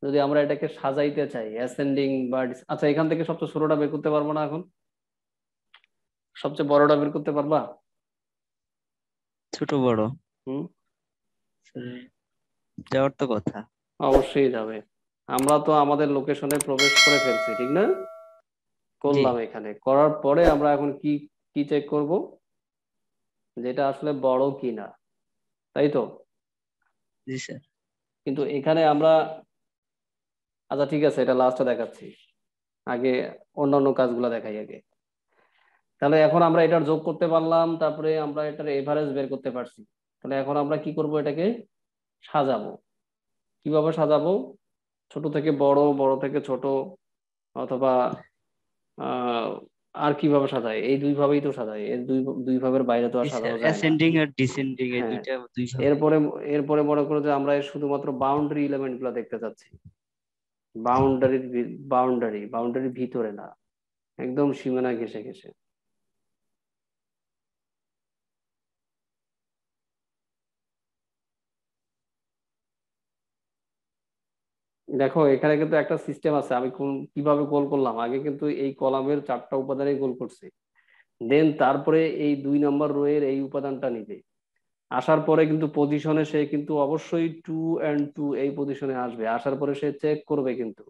যদি আমরা এটাকে সাজাইতে চাই অ্যাসেন্ডিং বা আচ্ছা, এখান থেকে সবচেয়ে ছোটটা বের করতে পারবো না এখন, সবচেয়ে বড়টা বের করতে পারবা? ছোট বড় হুম, স্যার, যাওয়ার তো কথা। অবশ্যই যাবে। আমরা তো আমাদের লোকেশনে প্রবেশ করে ফেলছি, ঠিক না? জি করলাম, এখানে করার পরে আমরা এখন কি কি চেক করব, যেটা আসলে বড় কিনা, তাই তো? জি স্যার। কিন্তু এখানে আমরা, আচ্ছা ঠিক আছে, এটা লাস্টে দেখাচ্ছি, আগে অন্যান্য কাজগুলো দেখাই আগে। তাহলে এখন আমরা এটার যোগ করতে পারলাম, তারপরে আমরা এটার এভারেজ বের করতে পারছি। তাহলে এখন আমরা কি করব, এটাকে সাজাবো। কিভাবে সাজাবো, ছোট থেকে বড়, বড় থেকে ছোট, অথবা আহ আর কিভাবে সাজাই, এই দুই ভাবেই তো সাজাই, এর দুই দুই ভাবের বাইরে তো আর জি স্যার, সাজানো যায় না। অ্যাসেন্ডিং আর ডিসেন্ডিং এই হ্যাঁ, দুইটা দুই ভাবে। এরপরে এরপরে মনে করো যে আমরা এর শুধুমাত্র বাউন্ডারি এলিমেন্ট গুলো দেখতে চাচ্ছি, বাউন্ডারির বাউন্ডারির ভিতরে না, একদম সীমানা ঘেঁষে ঘেঁষে। দেখো এখানে কিন্তু একটা সিস্টেম আছে, আমি কিভাবে গোল করলাম, আগে কিন্তু এই কলামের চারটা উপাদানে গোল করছি, দেন তারপরে এই 2 নম্বর রো এর এই উপাদানটা নিবে, আসার পরে কিন্তু পজিশনে সে কিন্তু অবশ্যই 2 and 2 এই পজিশনে আসবে, আসার পরে সে চেক করবে, কিন্তু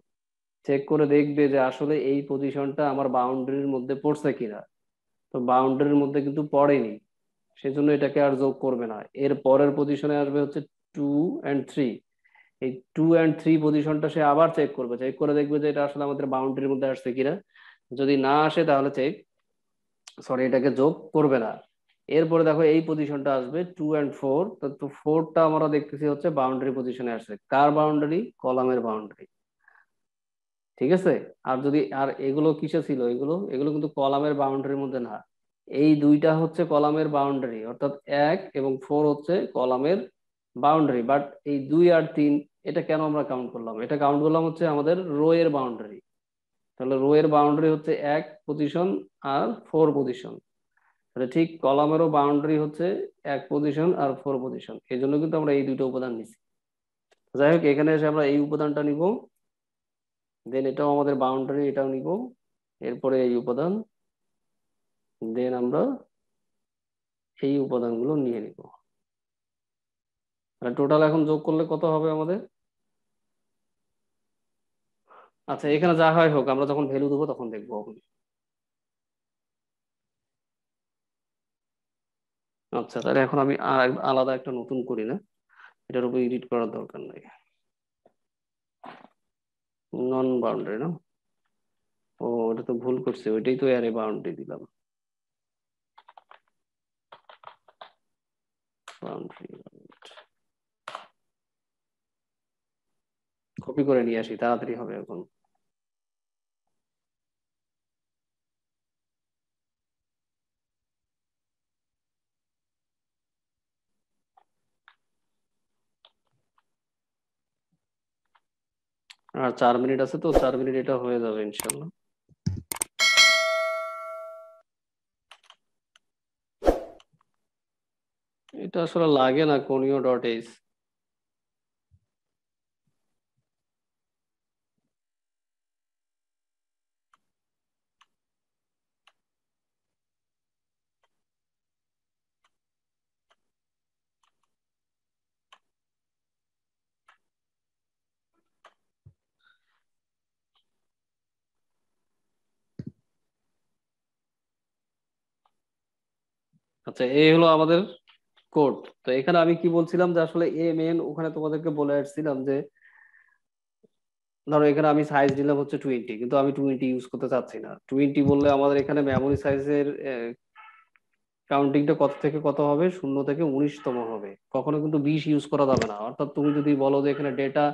চেক করে দেখবে যে আসলে এই পজিশনটা আমার বাউন্ডারির মধ্যে পড়ছে কিনা। তো বাউন্ডারির মধ্যে কিন্তু পড়েনি, সেজন্য এটাকে আর যোগ করবে না। এর পরের পজিশনে আসবে হচ্ছে 2 and 3, এই 2 and 3 পজিশনটা সে আবার চেক করবে, চেক করে দেখবে যে এটা আসলে আমাদের বাউন্ডারির মধ্যে আসছে কিনা। যদি না আসে তাহলে এটাকে যোগ করবে না। এরপরে দেখো এই পজিশনটা আসবে 2 and 4, তো 4টা আমরা দেখতেছি হচ্ছে বাউন্ডারি পজিশনে আসছে। কার বাউন্ডারি? কলামের বাউন্ডারি। ঠিক আছে। আর যদি আর এগুলো কিসে ছিল? এগুলো এগুলো কিন্তু কলামের বাউন্ডারির মধ্যে না। এই দুইটা হচ্ছে কলামের বাউন্ডারি, অর্থাৎ 1 এবং 4 হচ্ছে কলামের বাউন্ডারি। বাট এই 2 আর 3 এটা কেন আমরা কাউন্ট করলাম? এটা কাউন্ট করলাম হচ্ছে আমাদের রো এর বাউন্ডারি। তাহলে রো এর বাউন্ডারি হচ্ছে 1 পজিশন আর 4 পজিশন। তাহলে ঠিক কলামেরও বাউন্ডারি হচ্ছে 1 পজিশন আর 4 পজিশন। এই জন্য কিন্তু আমরা এই দুটো উপাদান নিছি। যাই হোক, এখানে এসে আমরা এই উপাদানটা নিব, দেন এটাও আমাদের বাউন্ডারি, এটাও নিব, এরপরে এই উপাদান, দেন আমরা এই উপাদানগুলো নিয়ে নিব। টোটাল এখন যোগ করলে কত হবে আমাদের? আচ্ছা, এখানে যা হয় হোক, আমরা যখন ভ্যালু দেবো তখন দেখবো। আচ্ছা, তাহলে এখন আমি আলাদা একটা নতুন করি না, এটার উপর এডিট করার দরকার নাই। নন বাউন্ডারি না? ও, ওটা তো ভুল করছে, ওইটাই তো অ্যারে বাউন্ডারি দিলাম। বাউন্ডারি কপি করে নিয়ে আসি, তাড়াতাড়ি হবে এখন। আর 4 মিনিট আছে, তো 4 মিনিট এটা হয়ে যাবে ইনশাল্লাহ। এটা আসলে লাগে না কোনিও ডট এইচ। আচ্ছা, এই হলো আমাদের কোড। তো এখানে আমি কি বলছিলাম যে আসলে এ মেন, ওখানে তোমাদেরকে বলে আসছিলাম যে ধরো এখানে আমি সাইজ দিলাম হচ্ছে 20, কিন্তু আমি 20 ইউজ করতে চাচ্ছি না। 20 বললে আমাদের এখানে মেমোরি সাইজের কাউন্টিংটা কত থেকে কত হবে? 0 থেকে 19তম হবে। কখনো কিন্তু 20 ইউজ করা যাবে না। অর্থাৎ তুমি যদি বলো যে এখানে ডেটা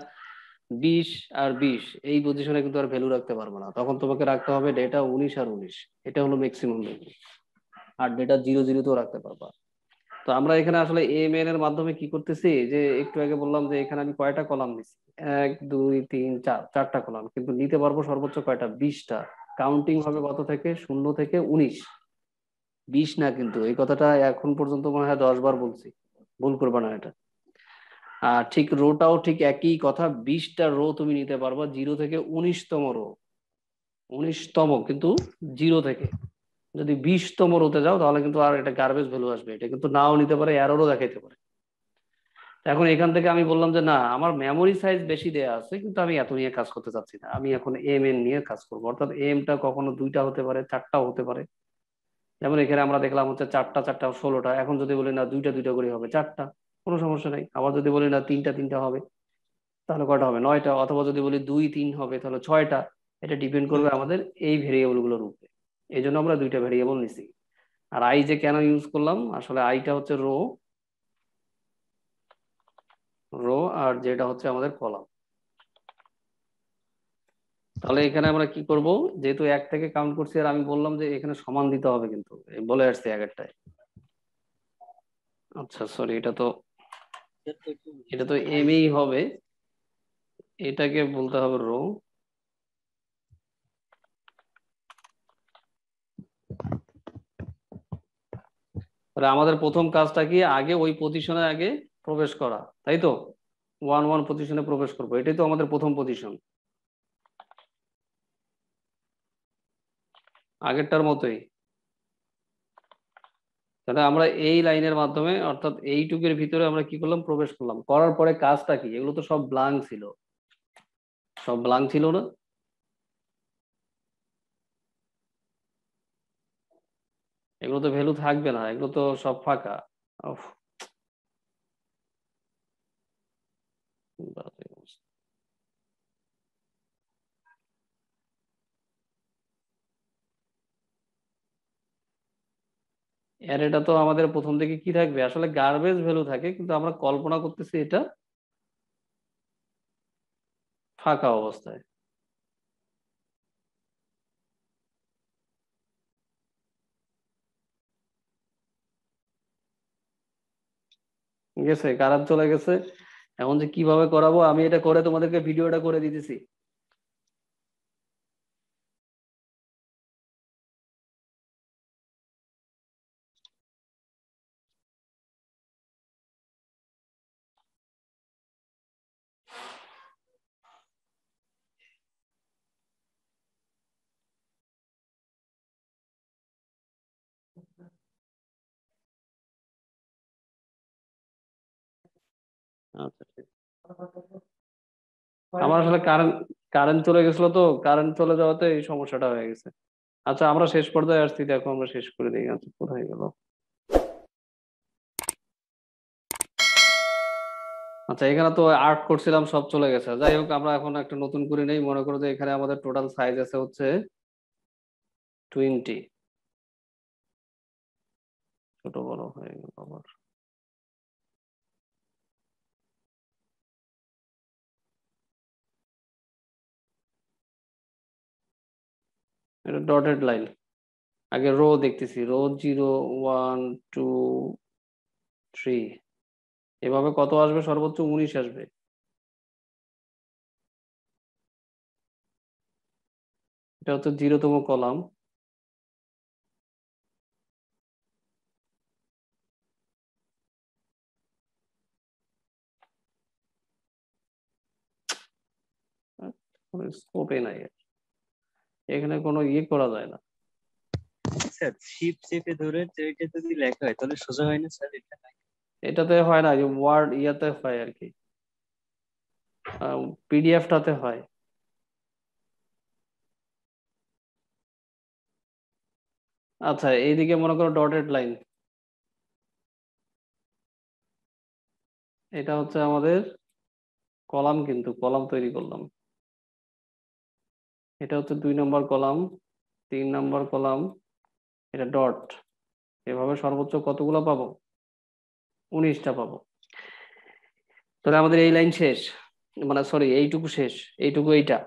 20 আর 20, এই পজিশনে কিন্তু আর ভ্যালু রাখতে পারবে না। তখন তোমাকে রাখতে হবে ডেটা 19 আর 19, এটা হলো ম্যাক্সিমাম ভ্যালু। আর ডেটা 00 তেও রাখতে পারবা। তো আমরা এখানে আসলে এম এন এর মাধ্যমে কি করতেছি, যে একটু আগে বললাম যে এখানে আমি কয়টা কলাম নিচ্ছি, 1 2 3 4, 4টা কলাম, কিন্তু নিতে পারবো সর্বোচ্চ কয়টা? 20টা। কাউন্টিং হবে কত থেকে? 0 থেকে 19, 20 না। কিন্তু এই কথাটা এখন পর্যন্ত মনে হয় 10 বার বলছি, ভুল করবা না এটা। আর ঠিক রোটাও ঠিক একই কথা, 20টা রো তুমি নিতে পারবা 0 থেকে 19তম রো। 19তম কিন্তু 0 থেকে। যদি 20তম রোতে যাও তাহলে কিন্তু আর এটা গার্বেজ ভ্যালু আসবে, এটা কিন্তু নাও নিতে পারে, এররও দেখাইতে পারে। এখন এখান থেকে আমি বললাম যে না, আমার মেমোরি সাইজ বেশি দেয়া আছে, কিন্তু আমি এত নিয়ে কাজ করতে চাচ্ছি না, আমি এখন এম এন নিয়ে কাজ করবো। অর্থাৎ এমটা কখনো 2টা হতে পারে, 4টাও হতে পারে। যেমন এখানে আমরা দেখলাম হচ্ছে 4টা 4টা 16টা। এখন যদি বলি না 2টা 2টা করে হবে 4টা, কোনো সমস্যা নাই। আবার যদি বলি না 3টা 3টা হবে, তাহলে কয়টা হবে? 9টা। অথবা যদি বলি 2 3 হবে, তাহলে 6টা। এটা ডিপেন্ড করবে আমাদের এই ভেরিয়েবল গুলোর উপরে। এই জন্য আমরা 2টা ভেরিয়েবল নিছি। আর আই যে কেন ইউজ করলাম, আসলে আইটা হচ্ছে রো, আর যেটা হচ্ছে আমাদের কলাম। তাহলে এখানে আমরা কি করব, যেহেতু 1 থেকে কাউন্ট করছি, আর আমি বললাম যে এখানে সমান দিতে হবে, কিন্তু বলে আসছে 1-1টায়। আচ্ছা সরি, এটা তো এম এই হবে, এটাকে বলতে হবে রো। তাহলে আমাদের প্রথম কাজটা কি? আগে ওই পজিশনে আগে প্রবেশ করা, তাই তো? 1 1 পজিশনে প্রবেশ করবো, এটাই তো আমাদের প্রথম পজিশন, আগেরটার মতোই। তাহলে আমরা এই লাইনের মাধ্যমে, অর্থাৎ এইটুকের ভিতরে আমরা কি করলাম? প্রবেশ করলাম। করার পরে কাজটা কি? এগুলো তো সব ব্লাঙ্ক ছিল, সব ব্লাঙ্ক ছিল না? এগুলো তো ভ্যালু থাকবে না, এগুলো তো সব ফাঁকা। উফ, বাজে অবস্থা। অ্যারেটা তো আমাদের প্রথম দিকে কি থাকবে, আসলে গার্বেজ ভ্যালু থাকে, কিন্তু আমরা কল্পনা করতেছি এটা ফাঁকা অবস্থায়। গেছে, কারেন্ট চলে গেছে। এখন যে কিভাবে করাবো, আমি এটা করে তোমাদেরকে ভিডিওটা করে দিতেছি। আচ্ছা ঠিক। আমার আসলে কারেন্ট কারেন্ট চলে গেছিল, তো কারেন্ট চলে যাওয়াতে এই সমস্যাটা হয়ে গেছে। আচ্ছা আমরা শেষ পর্যায়ে আসছি, দেখো আমরা শেষ করে দিই। আচ্ছা কোথায় গেল? আচ্ছা এখানে তো আর্ট করছিলাম, সব চলে গেছে। যাই হোক, আমরা এখন একটা নতুন করে নেই। মনে করো যে এখানে আমাদের টোটাল সাইজ আছে হচ্ছে 20। ছোট বড় হয়ে গেল আবার। এটা ডটেড লাইন। আগে রো দেখতেছি, রো 0 1 2 3, এভাবে কত আসবে? সর্বোচ্চ 19 আসবে। এটা হচ্ছে 0তম কলাম। স্কোপে নাই, এখানে কোনো ইয়ে করা যায় না। স্যার শিপ চেপে ধরে এটা যদি লেখা হয় তাহলে সোজা হয় না স্যার? এটা এটাতে হয় না, যে ওয়ার্ড ইয়াতে হয় আর কি, পিডিএফটাতে হয়। আচ্ছা এইদিকে মনে করো ডটেড লাইন, এটা হচ্ছে আমাদের কলাম, কিন্তু কলাম তৈরি করলাম। এটা হচ্ছে 2 নম্বর কলাম, 3 নম্বর কলাম, এটা ডট। এভাবে সর্বোচ্চ কতগুলো পাবো? 19টা পাবো। তাহলে আমাদের এই লাইন শেষ, মানে সরি এইটুকু শেষ, এইটুকু এইটা।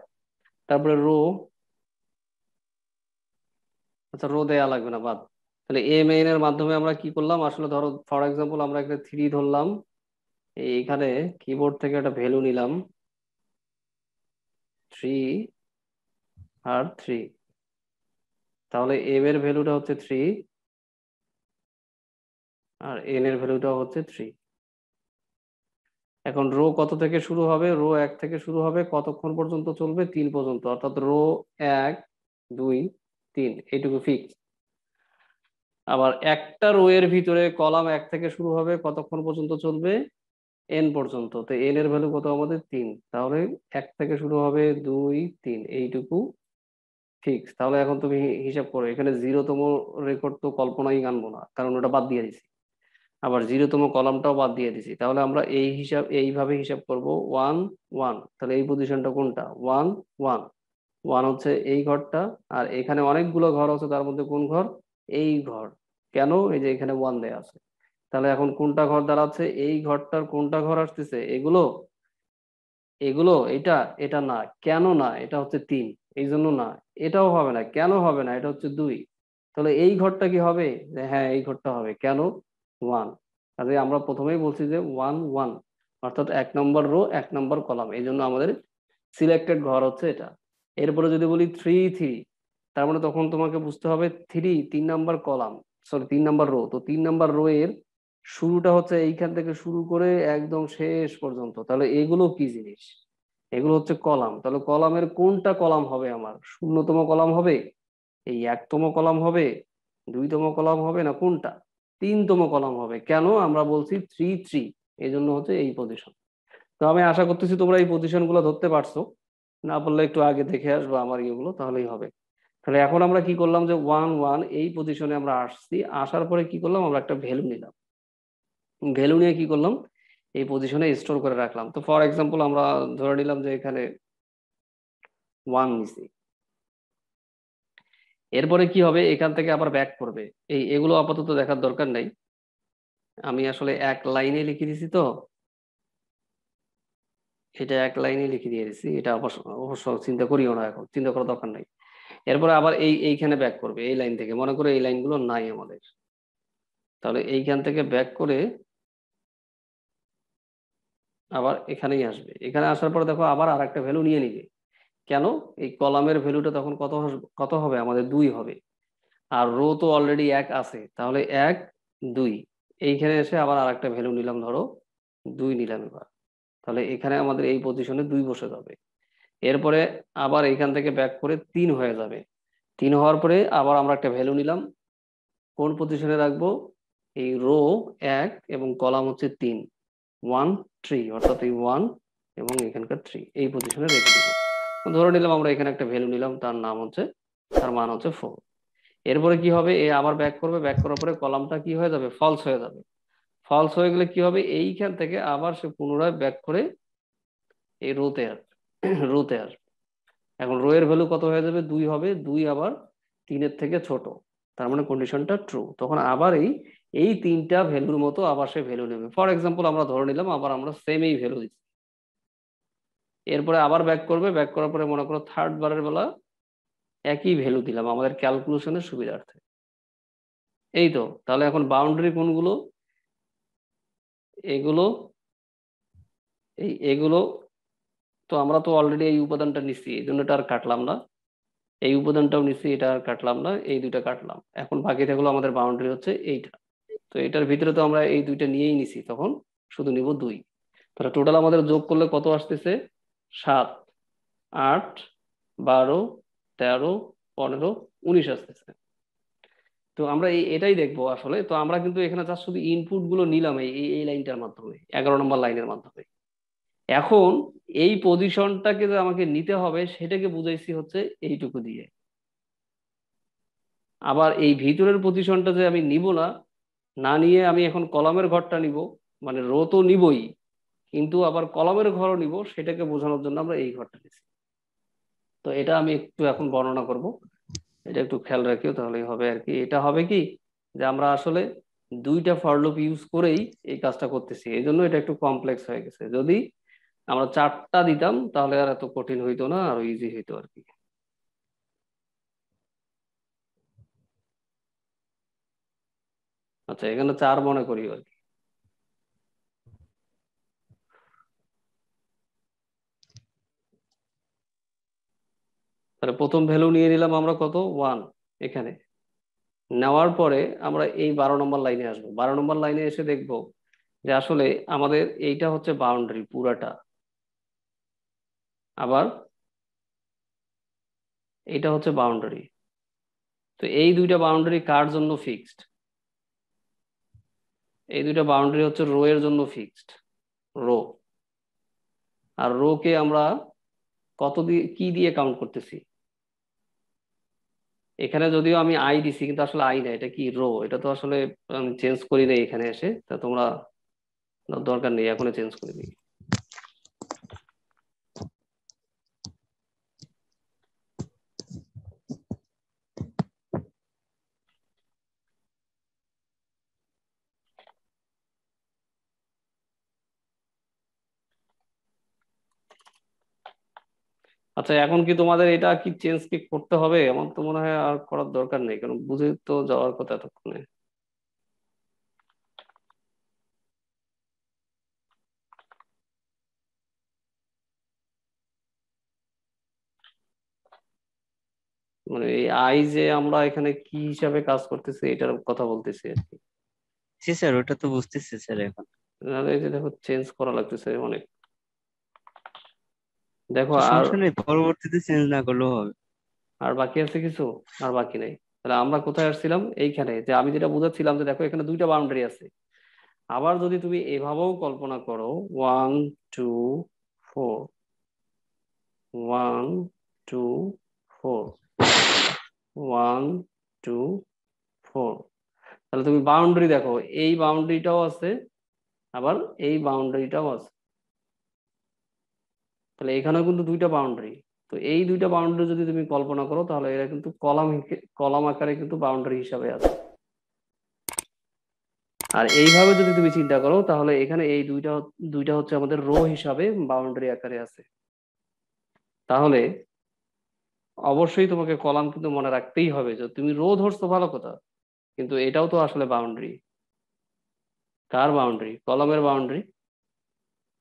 তারপরে রো, আচ্ছা রো দেয়া লাগবে না, বাদ। তাহলে এ মেইন এর মাধ্যমে আমরা কি করলাম, আসলে ধরো ফর এক্সাম্পল আমরা একটা 3 ধরলাম, এইখানে কিবোর্ড থেকে একটা ভ্যালু নিলাম 3 আর 3। তাহলে এম এর ভ্যালুটা হচ্ছে 3 আর এন এর ভ্যালুটা হচ্ছে 3। এখন রো কত থেকে শুরু হবে? রো 1 থেকে শুরু হবে, কতক্ষণ পর্যন্ত চলবে? 3 পর্যন্ত, অর্থাৎ রো 1 2 3, এইটুকু ফিক্স। আবার একটা রো এর ভিতরে কলাম 1 থেকে শুরু হবে, কতক্ষণ পর্যন্ত চলবে? এন পর্যন্ত। তো এন এর ভ্যালু কত আমাদের? 3। তাহলে 1 থেকে শুরু হবে 2 3, এইটুকু ফিক্স। তাহলে এখন তুমি হিসাব করো, এখানে 0তম রেকর্ড তো কল্পনাই আনবো না, কারণ ওটা বাদ দিয়ে দিছি। আবার 0তম কলামটাও বাদ দিয়ে দিছি। তাহলে আমরা এইভাবে হিসাব করব 1 1। তাহলে এই পজিশনটা কোনটা? 1 1 1 হচ্ছে এই ঘরটা। আর এখানে অনেকগুলো ঘর আছে, তার মধ্যে কোন ঘর? এই ঘর। কেন? এই যে এখানে 1 দেয়া আছে। তাহলে এখন কোনটা ঘর দাঁড়াচ্ছে? এই ঘরটার কোনটা ঘর আসতেছে? এগুলো, এগুলো, এটা, এটা না। কেন না? এটা হচ্ছে 3, এই জন্য না। এটাও হবে না। কেন হবে না? এটা হচ্ছে 2। তাহলে এই ঘরটা কি হবে? যে হ্যাঁ এই ঘরটা হবে। কেন? 1। তাহলে আমরা প্রথমেই বলছি যে 1 1, অর্থাৎ 1 নম্বর রো 1 নম্বর কলাম, এই জন্য আমাদের সিলেক্টেড ঘর হচ্ছে এটা। এরপরে যদি বলি 3 3, তার মানে তখন তোমাকে বুঝতে হবে 3 নম্বর কলাম, সরি 3 নম্বর রো। তো 3 নম্বর রো এর শুরুটা হচ্ছে এইখান থেকে শুরু করে একদম শেষ পর্যন্ত। তাহলে এগুলো কি জিনিস? এগুলো হচ্ছে কলাম। তাহলে কলামের কোনটা কলাম হবে আমার? 0তম কলাম হবে, এই 1তম কলাম হবে, 2তম কলাম হবে, না কোনটা? 3তম কলাম হবে। কেন? আমরা বলছি 3 3, এই জন্য হচ্ছে এই পজিশন। তো আমি আশা করতেছি তোমরা এই পজিশন গুলো ধরতে পারছো। না পারলে একটু আগে দেখে আসবো আমার ইয়েগুলো, তাহলেই হবে। তাহলে এখন আমরা কি করলাম, যে 1 1 এই পজিশনে আমরা আসছি। আসার পরে কি করলাম, আমরা একটা ভ্যালু নিলাম। ভ্যালু নিয়ে কি করলাম, এই পজিশনে স্টোর করে রাখলাম। তো ফর এক্সাম্পল আমরা ধরে নিলাম যে এখানে 1 নিছি। এরপরে কি হবে, এখান থেকে আবার ব্যাক করবে। এগুলো আপাতত দেখার দরকার নাই, আমি আসলে এক লাইনে লিখে দিছি তো, এটা এক লাইনে লিখে দিয়ে দিছি, এটা অবশ্য অবশ্য চিন্তা করিও না, এখন চিন্তা করার দরকার নাই। এরপরে আবার এইখানে ব্যাক করবে, এই লাইন থেকে, মনে করে এই লাইনগুলো নাই আমাদের, তাহলে এইখান থেকে ব্যাক করে আবার এখানেই আসবে। এখানে আসার পর দেখো আবার আর একটা ভ্যালু নিয়ে নিবে। কেন? এই কলামের ভ্যালুটা তখন কত হবে আমাদের, 2 হবে। আর রো তো অলরেডি 1 আছে, তাহলে 1 2, এইখানে এসে আবার আর একটা ভ্যালু নিলাম, ধরো 2 নিলাম এবার, তাহলে এখানে আমাদের এই পজিশনে 2 বসে যাবে। এরপরে আবার এইখান থেকে ব্যাক করে 3 হয়ে যাবে। 3 হওয়ার পরে আবার আমরা একটা ভ্যালু নিলাম, কোন পজিশনে রাখবো, এই রো 1 এবং কলাম হচ্ছে 3, 1 3, অর্থাৎ এই 1 এবং এখানকার 3 এই পজিশনে রেখে দিব। ধরে নিলাম আমরা এখানে একটা ভ্যালু নিলাম, তার মান হচ্ছে 4। এরপরে কি হবে, এ আবার ব্যাক করবে, ব্যাক করার পরে কলামটা কি হয়ে যাবে, ফলস হয়ে যাবে। ফলস হয়ে গেলে কি হবে, এইখান থেকে আবার সে পুনরায় ব্যাক করে এই রোতে আসবে। এখন রো এর ভ্যালু কত হয়ে যাবে, 2 হবে, 2 আবার 3-এর থেকে ছোট, তার মানে কন্ডিশনটা ট্রু। তখন আবার এই 3টা ভ্যালুর মতো আবার সে ভ্যালু নেবে। ফর এক্সাম্পল আমরা ধরে নিলাম আবার আমরা সেম এই ভ্যালু দিচ্ছি। এরপরে আবার ব্যাক করবে, ব্যাক করার পরে মনে করো থার্ড বারের বেলা একই ভ্যালু দিলাম আমাদের ক্যালকুলেশনের সুবিধার্থে। এই তো, তাহলে এখন বাউন্ডারি কোনগুলো, এগুলো, এগুলো তো আমরা তো অলরেডি এই উপাদানটা নিচ্ছি, এই জন্য এটা আর কাটলাম না। এই উপাদানটাও নিচ্ছি, এটা আর কাটলাম না, এই দুইটা কাটলাম। এখন বাকি থাকলো আমাদের বাউন্ডারি হচ্ছে এইটা। তো এটার ভিতরে তো আমরা এই দুইটা নিয়েই নিছি, তখন শুধু নিব 2। তাহলে টোটাল আমাদের যোগ করলে কত আসতেছে, 7 8 12 13 15 19 আসতেছে। তো আমরা এটাই দেখবো আসলে। তো আমরা কিন্তু এখানে জাস্ট শুধু ইনপুট গুলো নিলাম এই লাইনটার মাধ্যমে, 11 নম্বর লাইনের মাধ্যমে। এখন এই পজিশনটাকে যে আমাকে নিতে হবে সেটাকে বুঝাইছি হচ্ছে এইটুকু দিয়ে। আবার এই ভিতরের পজিশনটা যে আমি নিব না, না নিয়ে আমি এখন কলামের ঘরটা নিব, মানে রো তো নিবই, কিন্তু আবার কলামের ঘরও নিব, সেটাকে বোঝানোর জন্য আমরা এই ঘরটা নিচ্ছি। তো এটা আমি একটু এখন বর্ণনা করব, এটা একটু খেয়াল রাখিও, তাহলেই হবে আর কি। এটা হবে কি, যে আমরা আসলে 2টা ফর লুপ ইউজ করেই এই কাজটা করতেছি, এই জন্য এটা একটু কমপ্লেক্স হয়ে গেছে। যদি আমরা 4টা দিতাম তাহলে আর এত কঠিন হইতো না, আরো ইজি হইতো আর কি। আচ্ছা, এখানে 4 মনে করি আর কি। তাহলে প্রথম ভ্যালু নিয়ে নিলাম আমরা কত, 1 এখানে। নেওয়ার পরে আমরা এই 12 নম্বর লাইনে আসবো। 12 নম্বর লাইনে এসে দেখবো যে আসলে আমাদের এইটা হচ্ছে বাউন্ডারি পুরাটা, আবার এইটা হচ্ছে বাউন্ডারি। তো এই দুইটা বাউন্ডারি কার জন্য ফিক্সড, এই দুইটা বাউন্ডারি হচ্ছে রো এর জন্য ফিক্সড, রো। আর রো কে আমরা কত দিয়ে, কি দিয়ে কাউন্ট করতেছি, এখানে যদিও আমি আই দিছি কিন্তু আসলে আই না, এটা কি রো, এটা তো আসলে আমি চেঞ্জ করি নাই এখানে এসে, তা তোমরা দরকার নেই, এখনই চেঞ্জ করে দিই। আচ্ছা, এখন কি তোমাদের এটা কি চেঞ্জ কি করতে হবে? আমার তো মনে হয় আর করার দরকার নেই, কারণ বুঝে তো যাওয়ার কথা এতক্ষণে। মানে এই আই যে আমরা এখানে কি হিসাবে কাজ করতেছি এটার কথা বলতেছি আর কি। জি স্যার, ওটা তো বুঝতেছি স্যার এখন। নাহলে এই যে দেখো চেঞ্জ করা লাগতেছে অনেক। দেখো তো আর সমস্যা নেই, পরবর্তীতে চেঞ্জ না করলেও হবে। আর বাকি আছে কিছু, আর বাকি নেই। তাহলে আমরা কোথায় আসছিলাম, এইখানে, যে আমি যেটা বুঝাচ্ছিলাম যে দেখো এখানে দুইটা বাউন্ডারি আছে। আবার যদি তুমি এভাবেও কল্পনা করো, 1 2 4, 1 2 4, 1 2 4, তাহলে তুমি বাউন্ডারি দেখো, এই বাউন্ডারিটাও আছে, আবার এই বাউন্ডারিটাও আছে। তাহলে এখানেও কিন্তু দুইটা বাউন্ডারি। তো এই দুইটা বাউন্ডারি যদি তুমি কল্পনা করো তাহলে এরা কিন্তু কলাম আকারে কিন্তু বাউন্ডারি হিসাবে আছে। আর এইভাবে যদি তুমি চিন্তা করো তাহলে এখানে এই দুইটা দুইটা হচ্ছে আমাদের রো হিসাবে বাউন্ডারি আকারে আছে। তাহলে অবশ্যই তোমাকে কলাম কিন্তু মনে রাখতেই হবে, যে তুমি রো ধরছো ভালো কথা, কিন্তু এটাও তো আসলে বাউন্ডারি। কার বাউন্ডারি? কলামের বাউন্ডারি।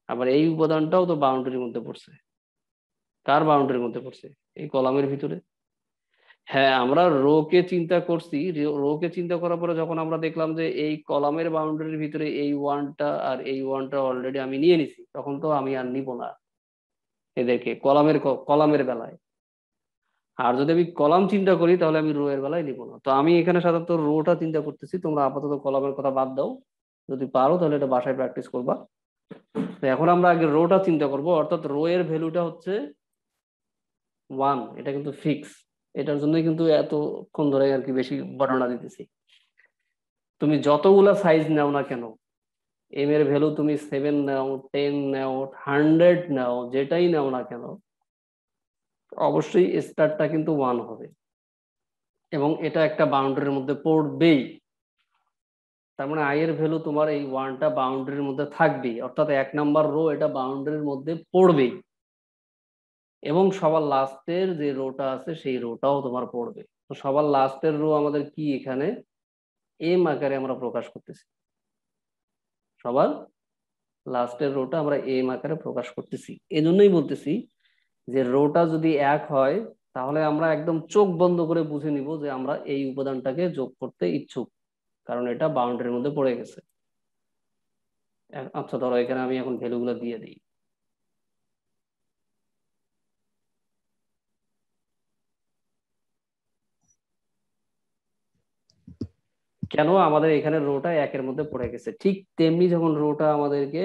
আবার এই উপাদানটাও তো বাউন্ডারির মধ্যে পড়ছে। কার বাউন্ডারির মধ্যে পড়ছে? এই কলামের ভিতরে। হ্যাঁ, আমরা রো কে চিন্তা করছি, রো কে চিন্তা করার পরে যখন আমরা দেখলাম যে এই কলামের বাউন্ডারির ভিতরে এই ওয়ানটা আর এই ওয়ানটা অলরেডি আমি নিয়ে নিছি, তখন তো আমি আর নিব না এদেরকে কলামের বেলায়। আর যদি আমি কলাম চিন্তা করি তাহলে আমি রো এর বেলায় নিব না। তো আমি এখানে সাধারণত রোটা চিন্তা করতেছি, তোমরা আপাতত কলামের কথা বাদ দাও, যদি পারো তাহলে এটা বাসায় প্র্যাকটিস করবা। তো এখন আমরা আগে রোটা চিন্তা করব, অর্থাৎ রো এর ভ্যালুটা হচ্ছে 1, এটা কিন্তু ফিক্স। এটার জন্যই কিন্তু এতক্ষণ ধরে আর কি বেশি বর্ণনা দিতেছি। তুমি যতগুলা সাইজ নাও না কেন, এম এর ভ্যালু তুমি 7 নাও, 10 নাও, 100 নাও, যেটাই নাও না কেন, অবশ্যই স্টারটা কিন্তু 1 হবে এবং এটা একটা বাউন্ডারির মধ্যে পড়বেই। তার মানে আই এর ভ্যালু তোমার এই ওয়ানটা বাউন্ডারির মধ্যে থাকবেই, অর্থাৎ 1 নাম্বার রো এটা বাউন্ডারির মধ্যে পড়বেই। এবং সবার লাস্টের যে রোটা আছে সেই রোটাও তোমার পড়বে। তো সবার লাস্টের রো আমাদের কি এখানে এম আকারে আমরা প্রকাশ করতেছি। সবার লাস্টের রোটা আমরা এম আকারে প্রকাশ করতেছি। এজন্যই বলতেছি যে রোটা যদি 1 হয় তাহলে আমরা একদম চোখ বন্ধ করে বুঝে নিব যে আমরা এই উপাদানটাকে যোগ করতে ইচ্ছুক, কারণ এটা বাউন্ডারির মধ্যে পড়ে গেছে। আচ্ছা, ধরো এখানে আমি এখন ভ্যালুগুলো দিয়ে দিই। কেন আমাদের এখানে রোটা 1 এর মধ্যে পড়ে গেছে, ঠিক তেমনি যখন রোটা আমাদেরকে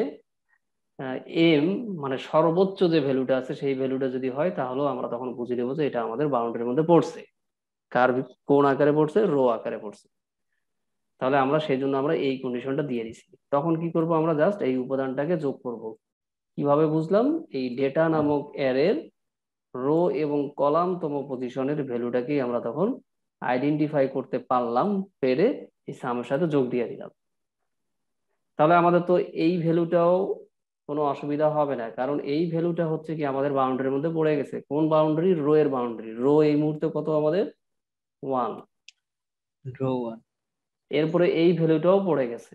এম মানে সর্বোচ্চ যে ভ্যালুটা আছে সেই ভ্যালুটা যদি হয় তাহলেও আমরা তখন বুঝে নেবো যে এটা আমাদের বাউন্ডারির মধ্যে পড়ছে। কোন আকারে পড়ছে? রো আকারে পড়ছে। তাহলে আমরা সেই জন্য আমরা এই কন্ডিশনটা দিয়ে দিছি। তখন কি করব? আমরা জাস্ট এই উপাদানটাকে যোগ করব। কিভাবে বুঝলাম? এই ডেটা নামক অ্যারের রো এবং কলামতম পজিশনের ভ্যালুটাকেই আমরা তখন আইডেন্টিফাই করতে পারলাম, পেরে এই সামের সাথে যোগ দিয়ে দিলাম। তাহলে আমাদের তো এই ভ্যালুটাও কোনো অসুবিধা হবে না, কারণ এই ভ্যালুটা হচ্ছে কি আমাদের বাউন্ডারির মধ্যে পড়ে গেছে। কোন বাউন্ডারি? রো এর বাউন্ডারি। রো এই মুহূর্তে কত আমাদের? 1। রো 1। এরপরে এই ভ্যালুটাও পড়ে গেছে।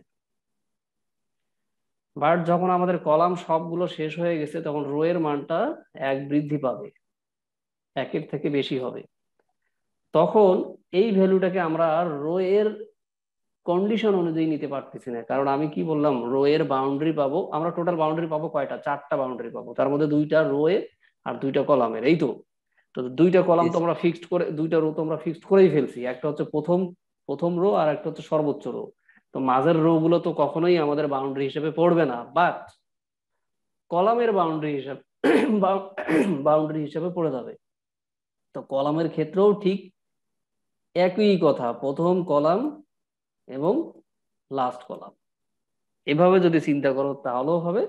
বাট যখন আমাদের কলাম সবগুলো শেষ হয়ে গেছে তখন রো এর মানটা 1 বৃদ্ধি পাবে, 1-এর থেকে বেশি হবে। তখন এই ভ্যালুটাকে আমরা রো এর কন্ডিশন অনুযায়ী নিতে পারতেছি না, কারণ আমি কি বললাম, রো এর বাউন্ডারি পাবো আমরা। টোটাল বাউন্ডারি পাবো কয়টা? 4টা বাউন্ডারি পাবো, তার মধ্যে 2টা রো এর আর 2টা কলামের। এই তো। তো 2টা কলাম তো আমরা ফিক্সড করে, 2টা রো তো আমরা ফিক্সড করেই ফেলছি। একটা হচ্ছে প্রথম রো আর একটা হচ্ছে সর্বোচ্চ রো। তো মাঝের রো গুলো তো কখনোই আমাদের বাউন্ডারি হিসেবে পড়বে না, বাট কলামের বাউন্ডারি হিসাবে বাউন্ডারি হিসেবে পড়ে যাবে। তো কলামের ক্ষেত্রেও ঠিক একই কথা, প্রথম কলাম এবং লাস্ট কলাম। এভাবে যদি চিন্তা করো তাহলেও হবে,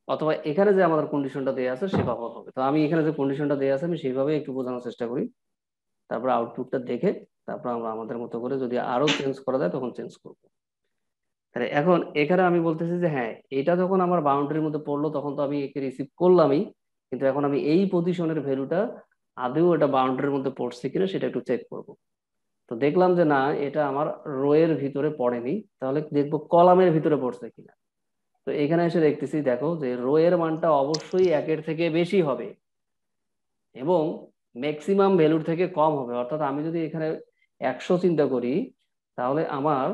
অথবা এখানে যে আমাদের কন্ডিশনটা দেওয়া আছে সেভাবে হবে। তো আমি এখানে যে কন্ডিশনটা দেওয়া আছে আমি সেইভাবে একটু বোঝানোর চেষ্টা করি, তারপর আউটপুটটা দেখে তারপর আমরা আমাদের মতো করে যদি আরো চেঞ্জ করা যায় তখন চেঞ্জ করবো। তাহলে এখন এখানে আমি বলতেছি যে হ্যাঁ, এটা যখন আমার বাউন্ডারির মধ্যে পড়লো তখন তো আমি একে রিসিভ করলামই, কিন্তু এখন আমি এই পজিশনের ভ্যালুটা আদৌ এটা বাউন্ডারির মধ্যে পড়ছে কিনা সেটা একটু চেক করব। তো দেখলাম যে না, এটা আমার রো এর ভিতরে পড়েনি, তাহলে দেখবো কলামের ভিতরে পড়ছে কিনা। তো এখানে এসে দেখতেছি, দেখো যে রো এর মানটা অবশ্যই 1-এর থেকে বেশি হবে এবং ম্যাক্সিমাম ভ্যালুর থেকে কম হবে। অর্থাৎ আমি যদি এখানে 100 চিন্তা করি তাহলে আমার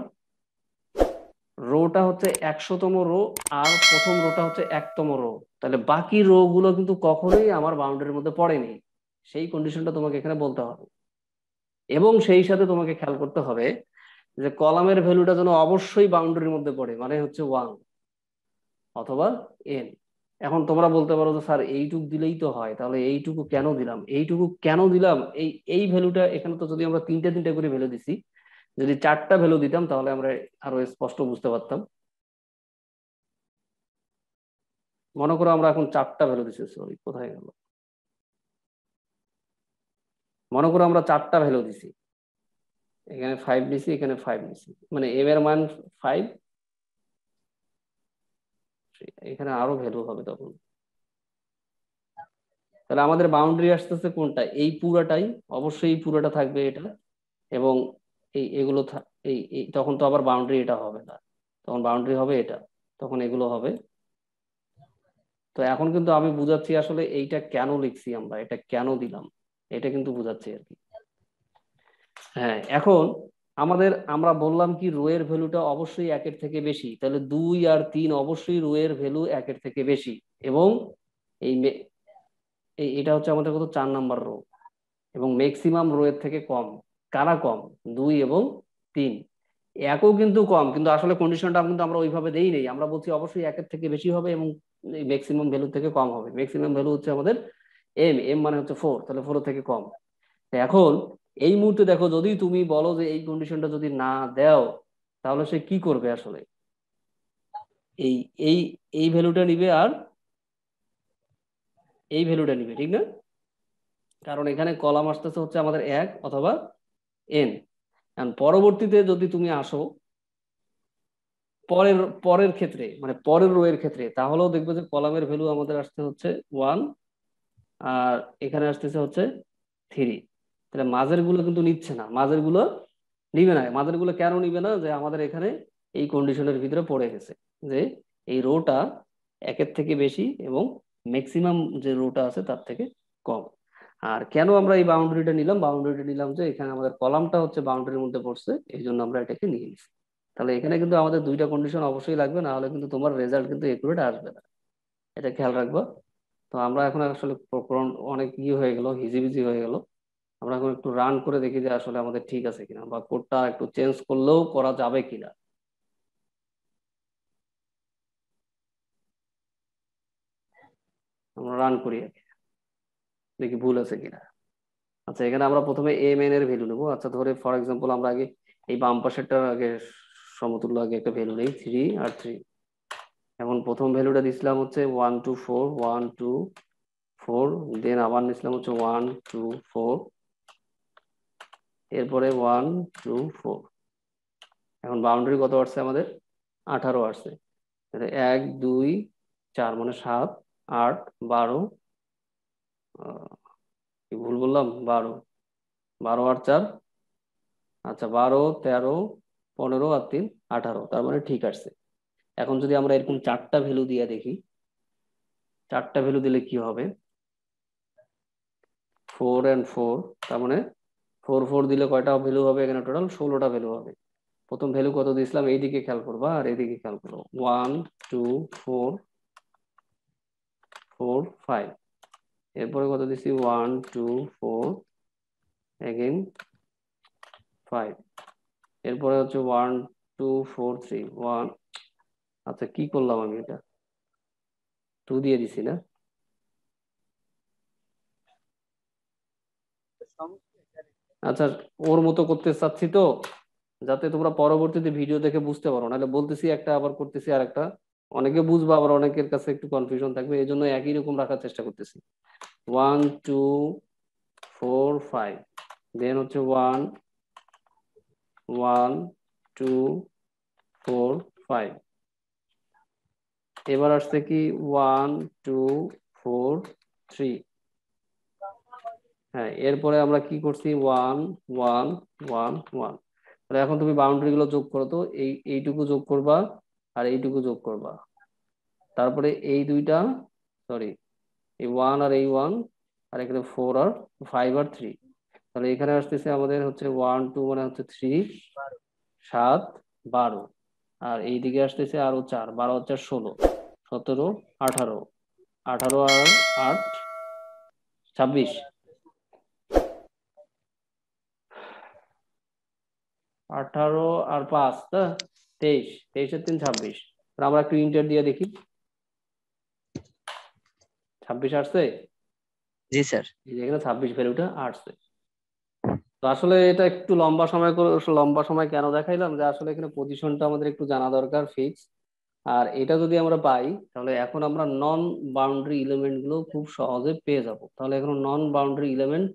রোটা হচ্ছে 100তম রো আর প্রথম রোটা হচ্ছে 1তম রো। তাহলে বাকি রো গুলো কিন্তু কখনোই আমার বাউন্ডারির মধ্যে পড়েনি, সেই কন্ডিশনটা তোমাকে এখানে বলতে হবে। এবং সেই সাথে তোমাকে খেয়াল করতে হবে যে কলামের ভ্যালুটা যেন অবশ্যই বাউন্ডারির মধ্যে পড়ে, মানে হচ্ছে 1 অথবা n। এখন তোমরা বলতে পারো যে স্যার এইটুকু দিলেই তো হয়, তাহলে এইটুকু কেন দিলাম? এইটুকু কেন দিলাম? এই ভ্যালুটা এখানে তো যদি আমরা 3টে করে ভ্যালু দিছি, যদি 4টা ভ্যালু দিতাম তাহলে আমরা আরো স্পষ্ট বুঝতে পারতাম। মনে করো আমরা এখন 4টা ভ্যালু দিচ্ছি, সরি কোথায় গেল, মনে করো আমরা 4টা ভ্যালু দিছি, এখানে 5 দিছি, এখানে 5 দিছি, মানে এম এর মান 5, এখানে আরো ভ্যালু হবে তখন। তাহলে আমাদের বাউন্ডারি আসতেছে কোনটা? এই পুরাটাই, অবশ্যই এই পুরোটা থাকবে এটা, এবং এগুলো তখন তো আবার বাউন্ডারি এটা হবে না, তখন বাউন্ডারি হবে এটা, তখন এগুলো হবে। তো এখন কিন্তু আমি বুঝাচ্ছি আসলে এইটা কেন লিখছি, আমরা এটা কেন দিলাম, এটা কিন্তু বুঝাচ্ছি আর কি। হ্যাঁ, এখন আমরা বললাম কি রো এর ভ্যালুটা অবশ্যই 1-এর থেকে বেশি, তাহলে 2 আর 3 অবশ্যই রো এর ভ্যালু 1-এর থেকে বেশি, এবং এই এটা হচ্ছে আমাদের কত, 4 নাম্বার রো, এবং ম্যাক্সিমাম রো এর থেকে কম। কারা কম? 2 এবং 3। একও কিন্তু কম, কিন্তু আসলে কন্ডিশনটা কিন্তু আমরা ওইভাবে দেই নেই, আমরা বলছি অবশ্যই 1-এর থেকে বেশি হবে এবং ম্যাক্সিমাম ভ্যালু থেকে কম হবে। ম্যাক্সিমাম ভ্যালু হচ্ছে আমাদের এম মানে হচ্ছে 4, তাহলে 4 থেকে কম। এখন এই মুহূর্তে দেখো, যদি তুমি বলো যে এই কন্ডিশনটা যদি না দাও, তাহলে সে কি করবে আসলে? এই এই এই ভ্যালুটা নিবে আর এই ভ্যালুটা নিবে, ঠিক না? কারণ এখানে কলাম আসতেছে হচ্ছে আমাদের 1 অথবা এন। এখন পরবর্তীতে যদি তুমি আসো পরের পরের ক্ষেত্রে, মানে পরের রো এর ক্ষেত্রে, তাহলেও দেখবে যে কলামের ভ্যালু আমাদের আসতে হচ্ছে 1, আর এখানে আসতেছে হচ্ছে 3। তাহলে মাঝের গুলো কিন্তু নিচ্ছে না, মাঝের গুলো নিবে না। মাঝের গুলো কেন নিবে না? যে আমাদের এখানে এই কন্ডিশনের ভিতরে পড়ে গেছে যে এই রোটা 1-এর থেকে বেশি এবং ম্যাক্সিমাম যে রোটা আছে তার থেকে কম। আর কেন আমরা এই বাউন্ডারিটা নিলাম? বাউন্ডারিটা নিলাম যে এখানে আমাদের কলামটা হচ্ছে বাউন্ডারির মধ্যে পড়ছে, এই জন্য আমরা এটাকে নিয়ে নিচ্ছি। তাহলে এখানে কিন্তু আমাদের দুইটা কন্ডিশন অবশ্যই লাগবে, না হলে কিন্তু তোমার রেজাল্ট কিন্তু একুরেট আসবে না, এটা খেয়াল রাখবো। তো আমরা এখন আসলে প্রকরণ অনেক হয়ে গেল, হিজিবিজি হয়ে গেল। আমরা এখন একটু রান করে দেখি যে আসলে আমাদের ঠিক আছে কিনা, বা কোডটা একটু চেঞ্জ করলেও করা যাবে কিনা। আমরা রান করি আগে, দেখি ভুল আছে কিনা। আচ্ছা, এখানে আমরা প্রথমে এম এন এর ভ্যালু নেবো। আচ্ছা, ধরে ফর এক্সাম্পল আমরা আগে এই বাম পাশেরটার আগে সমতুল্য আগে একটা ভ্যালু নেই, 3 আর 3। এখন প্রথম ভ্যালুটা দিছিলাম হচ্ছে 1 2 4, 1 2 4, দেন আবার নিছিলাম হচ্ছে 1 2 4, এরপরে 1 2 4। এখন বাউন্ডারি কত আসছে আমাদের? 18 আসছে। 1 2 4 মানে 7 8 12, কি ভুল বললাম, 12, 12 আর 4, আচ্ছা 12 13 15 আর 3 18, তার মানে ঠিক আসছে। এখন যদি আমরা এরকম 4টা ভ্যালু দিয়ে দেখি, 4টা ভ্যালু দিলে কি হবে? 4 and 4, তার মানে 4 4 দিলে কয়টা ভ্যালু হবে? এখানে টোটাল 16টা ভ্যালু হবে। প্রথম ভ্যালু কত দিয়েছিলাম? এইদিকে খেয়াল করবা আর এইদিকে খেয়াল করো, 1 2 4 4 5। এরপরে কত দিছি? 1 2 4, এগেইন 5। এরপরে হচ্ছে 1 2 4 3 1। আচ্ছা, কি করলাম আমি? এটা 2 দিয়ে দিছি না? আচ্ছা, ওর মতো করতে চাচ্ছি তো, যাতে তোমরা পরবর্তীতে ভিডিও দেখে বুঝতে পারো, নাহলে বলতেছি একটা আবার করতেছি আর একটা, অনেকে বুঝবা আবার অনেকের কাছে একটু কনফিউশন থাকবে, এই জন্য একই রকম রাখার চেষ্টা করতেছি। 1 2 4 5, দেন হচ্ছে 1 1 2 4 5। এবার আসছে কি 1 2 4 3। হ্যাঁ, এরপরে আমরা কি করছি? 1 1 1 1। তাহলে এখন তুমি বাউন্ডারি গুলো যোগ করো তো, এইটুকু যোগ করবা আর এইটুকু যোগ করবা, তারপরে এই দুইটা, সরি, এই 1 আর এই 1, আর এখানে 4 আর 5 আর 3। তাহলে এখানে আসতেছে আমাদের হচ্ছে 1 2 মানে হচ্ছে 3 7 12, আর এইদিকে আসতেছে আরো 4, 12 আর 4 16 17 18, 18 আর 8 26, 18 আর 5 তা 23, 23 আর 3 26। আমরা একটু ইন্টার দিয়ে দেখি, 26 আসছে। জি স্যার। এই যে এখানে 26 ভ্যালুটা আসছে। তো আসলে এটা একটু লম্বা সময় করে, লম্বা সময় কেন দেখাইলাম, যে আসলে এখানে পজিশনটা আমাদের একটু জানা দরকার ফিক্স। আর এটা যদি আমরা পাই, তাহলে এখন আমরা নন বাউন্ডারি এলিমেন্ট গুলো খুব সহজে পেয়ে যাব। তাহলে এখন নন বাউন্ডারি এলিমেন্ট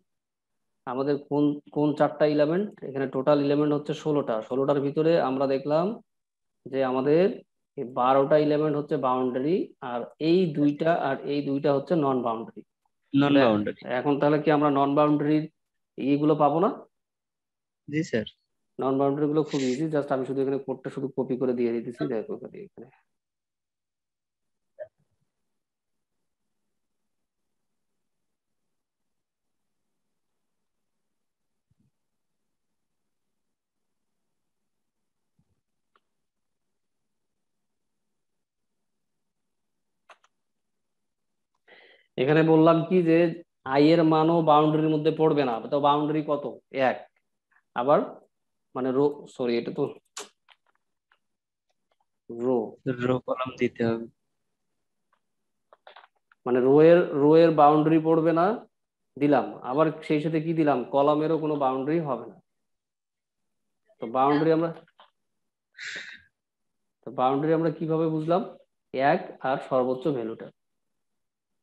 আমাদের কোন কোন চারটা এলিমেন্ট, এখানে টোটাল এলিমেন্ট হচ্ছে 16টা, 16টার ভিতরে আমরা দেখলাম যে আমাদের এই 12টা এলিমেন্ট হচ্ছে বাউন্ডারি, আর এই দুইটা আর এই দুইটা হচ্ছে নন বাউন্ডারি। নন বাউন্ডারি। এখন তাহলে কি আমরা নন বাউন্ডারির এইগুলো পাবো না? জি স্যার। নন বাউন্ডারি গুলো খুব ইজি, জাস্ট আমি শুধু এখানে কোডটা শুধু কপি করে দিয়ে দিতেছি, দেখো এখানে। এখানে বললাম কি যে আই এর মানও বাউন্ডারির মধ্যে পড়বে না, তো বাউন্ডারি কত? 1। আবার মানে রো, সরি এটা তো রো, রো কলাম দিতে হবে। মানে রো এর বাউন্ডারি পড়বে না দিলাম, আবার সেই সাথে কি দিলাম, কলামেরও কোনো বাউন্ডারি হবে না। তো বাউন্ডারি আমরা কিভাবে বুঝলাম? 1 আর সর্বোচ্চ ভ্যালুটা।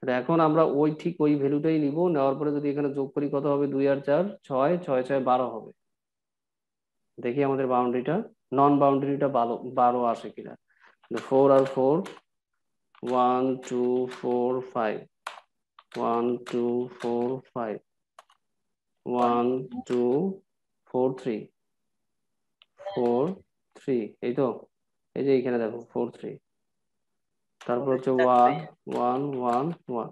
এখন আমরা ঠিক ওই ভ্যালুটাই নিব, নেওয়ার পরে যদি এখানে যোগ করি কত হবে? 2 আর 4 6, 6 6 12 হবে। দেখি আমাদের বাউন্ডারিটা, নন বাউন্ডারিটা 12 আসে কিনা। 4 আর 4 1 2 4 5, 1 2 4 5, 1 2 4 3 4 3, এই তো, এই যে এইখানে দেখো 4 3, তারপর হচ্ছে 1 1 1 1।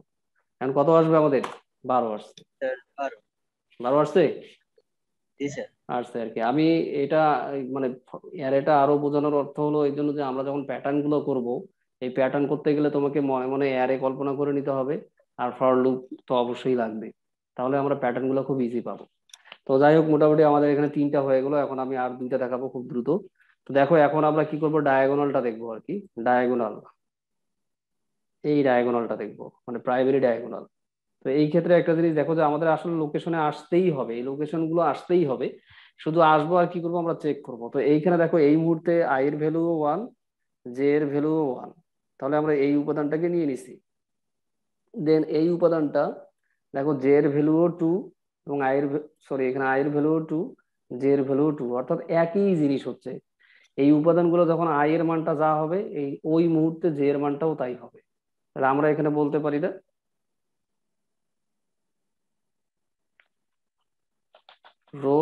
এখন কত আসবে আমাদের? 12 আসছে। 12 আসছে। জি স্যার। আসছে আর কি। আমি এটা মানে এটা আরো বোঝানোর অর্থ হলো এই জন্য যে আমরা যখন প্যাটার্ন গুলো করবো, এই প্যাটার্ন করতে গেলে তোমাকে মনে মনে অ্যারে কল্পনা করে নিতে হবে, আর ফর লুপ তো অবশ্যই লাগবে, তাহলে আমরা প্যাটার্ন গুলো খুব ইজি পাবো। তো যাই হোক, মোটামুটি আমাদের এখানে 3টা হয়ে গেলো, এখন আমি আর 2টা দেখাবো খুব দ্রুত। তো দেখো এখন আমরা কি করবো, ডায়াগোনালটা দেখবো আর কি। ডায়াগোনাল, এই ডায়াগোনালটা দেখবো, মানে প্রাইমারি ডায়াগোনাল। তো এই ক্ষেত্রে একটা জিনিস দেখো যে আমাদের আসলে লোকেশনে আসতেই হবে, এই লোকেশন গুলো আসতেই হবে। শুধু আসবো আর কি করবো, আমরা চেক করবো। তো এইখানে দেখো এই মুহূর্তে আই এর ভ্যালু 1, জে এর ভ্যালু 1, তাহলে আমরা এই উপাদানটাকে নিয়ে নিছি। দেন এই উপাদানটা দেখো জে এর ভ্যালুও 2, এবং সরি এখানে আই এর ভ্যালুও 2, জে এর ভ্যালুও 2, অর্থাৎ একই জিনিস হচ্ছে। এই উপাদানগুলো যখন আই এর মানটা যা হবে, এই ওই মুহূর্তে জে এর মানটাও তাই হবে। তাহলে আমরা এখানে বলতে পারি না রো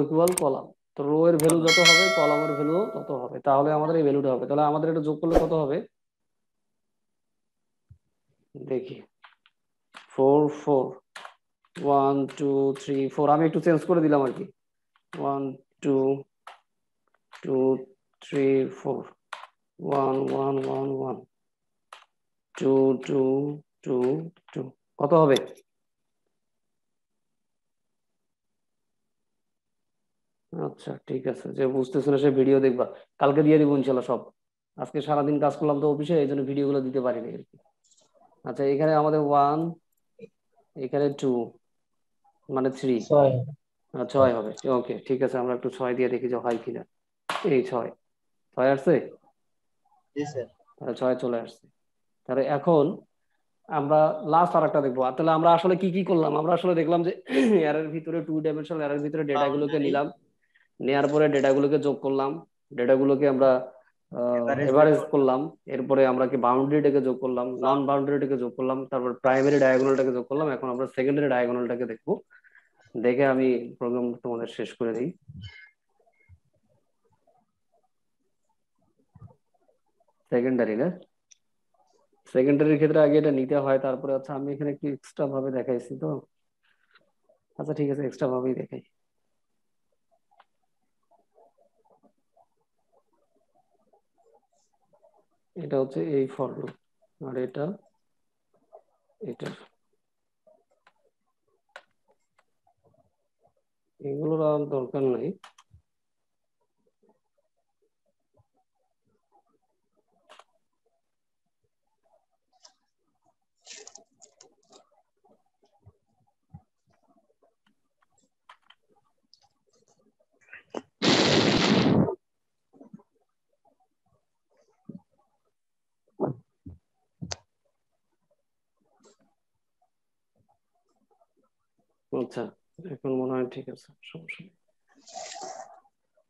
ইকুয়াল কলাম। তো রো এর ভ্যালু যত হবে কলামের ভ্যালু তত হবে, তাহলে আমাদের এই ভ্যালুটা হবে। তাহলে আমাদের এটা যোগ করলে কত হবে দেখি। 4 4 1 2 3 4, আমি একটু চেঞ্জ করে দিলাম আর কি। 1 2 2 3 4 1 1 1 1 2 2 2 2, কত হবে? আচ্ছা ঠিক আছে, যে বুঝতেছো না সে ভিডিও দেখবা, কালকে দিয়ে দিব ইনশাল্লাহ সব। আজকে সারাদিন কাজ করলাম তো অফিসে, এই জন্য ভিডিওগুলো দিতে পারিনি আর কি। আচ্ছা এখানে আমাদের 1, এখানে 2, মানে 3, 6 হবে। ওকে ঠিক আছে, আমরা একটু 6 দিয়ে দেখি যে হয় কিনা। এই 6 6 আসছে। জি স্যার। তাহলে 6 চলে আসছে। তাহলে এখন আমরা লাস্ট আর একটা দেখবো। আর তাহলে আমরা আসলে কি কি করলাম, আমরা আসলে দেখলাম যে এর ভিতরে 2 ডাইমেনশনাল এর ভিতরে ডেটাগুলোকে বাউন্ডারি নিলাম, নেয়ার পরে ডেটাগুলোকে যোগ করলাম, ডেটাগুলোকে আমরা এভারেজ বের এভারেজ করলাম। করলাম, এরপরে আমরা কি বাউন্ডারিটাকে যোগ করলাম, নন বাউন্ডারিটাকে যোগ করলাম, তারপর প্রাইমারি ডায়াগোনালটাকে যোগ করলাম। এখন আমরা সেকেন্ডারি ডায়াগোনালটাকে দেখবো। দেখে আমি প্রোগ্রাম তোমাদের শেষ করে দিই। সেকেন্ডারি না, সেকেন্ডারির ক্ষেত্রে আগে এটা নিতে হয়, তারপরে আচ্ছা আমি এখানে একটু এক্সট্রা ভাবে দেখাইছি তো। আচ্ছা ঠিক আছে, এক্সট্রা ভাবেই দেখাই। এটা হচ্ছে এই ফর লুপ, আর এটা এটা, এগুলোর আর দরকার নাই। আচ্ছা, এখন মনে হয় ঠিক আছে, সমস্যা নেই।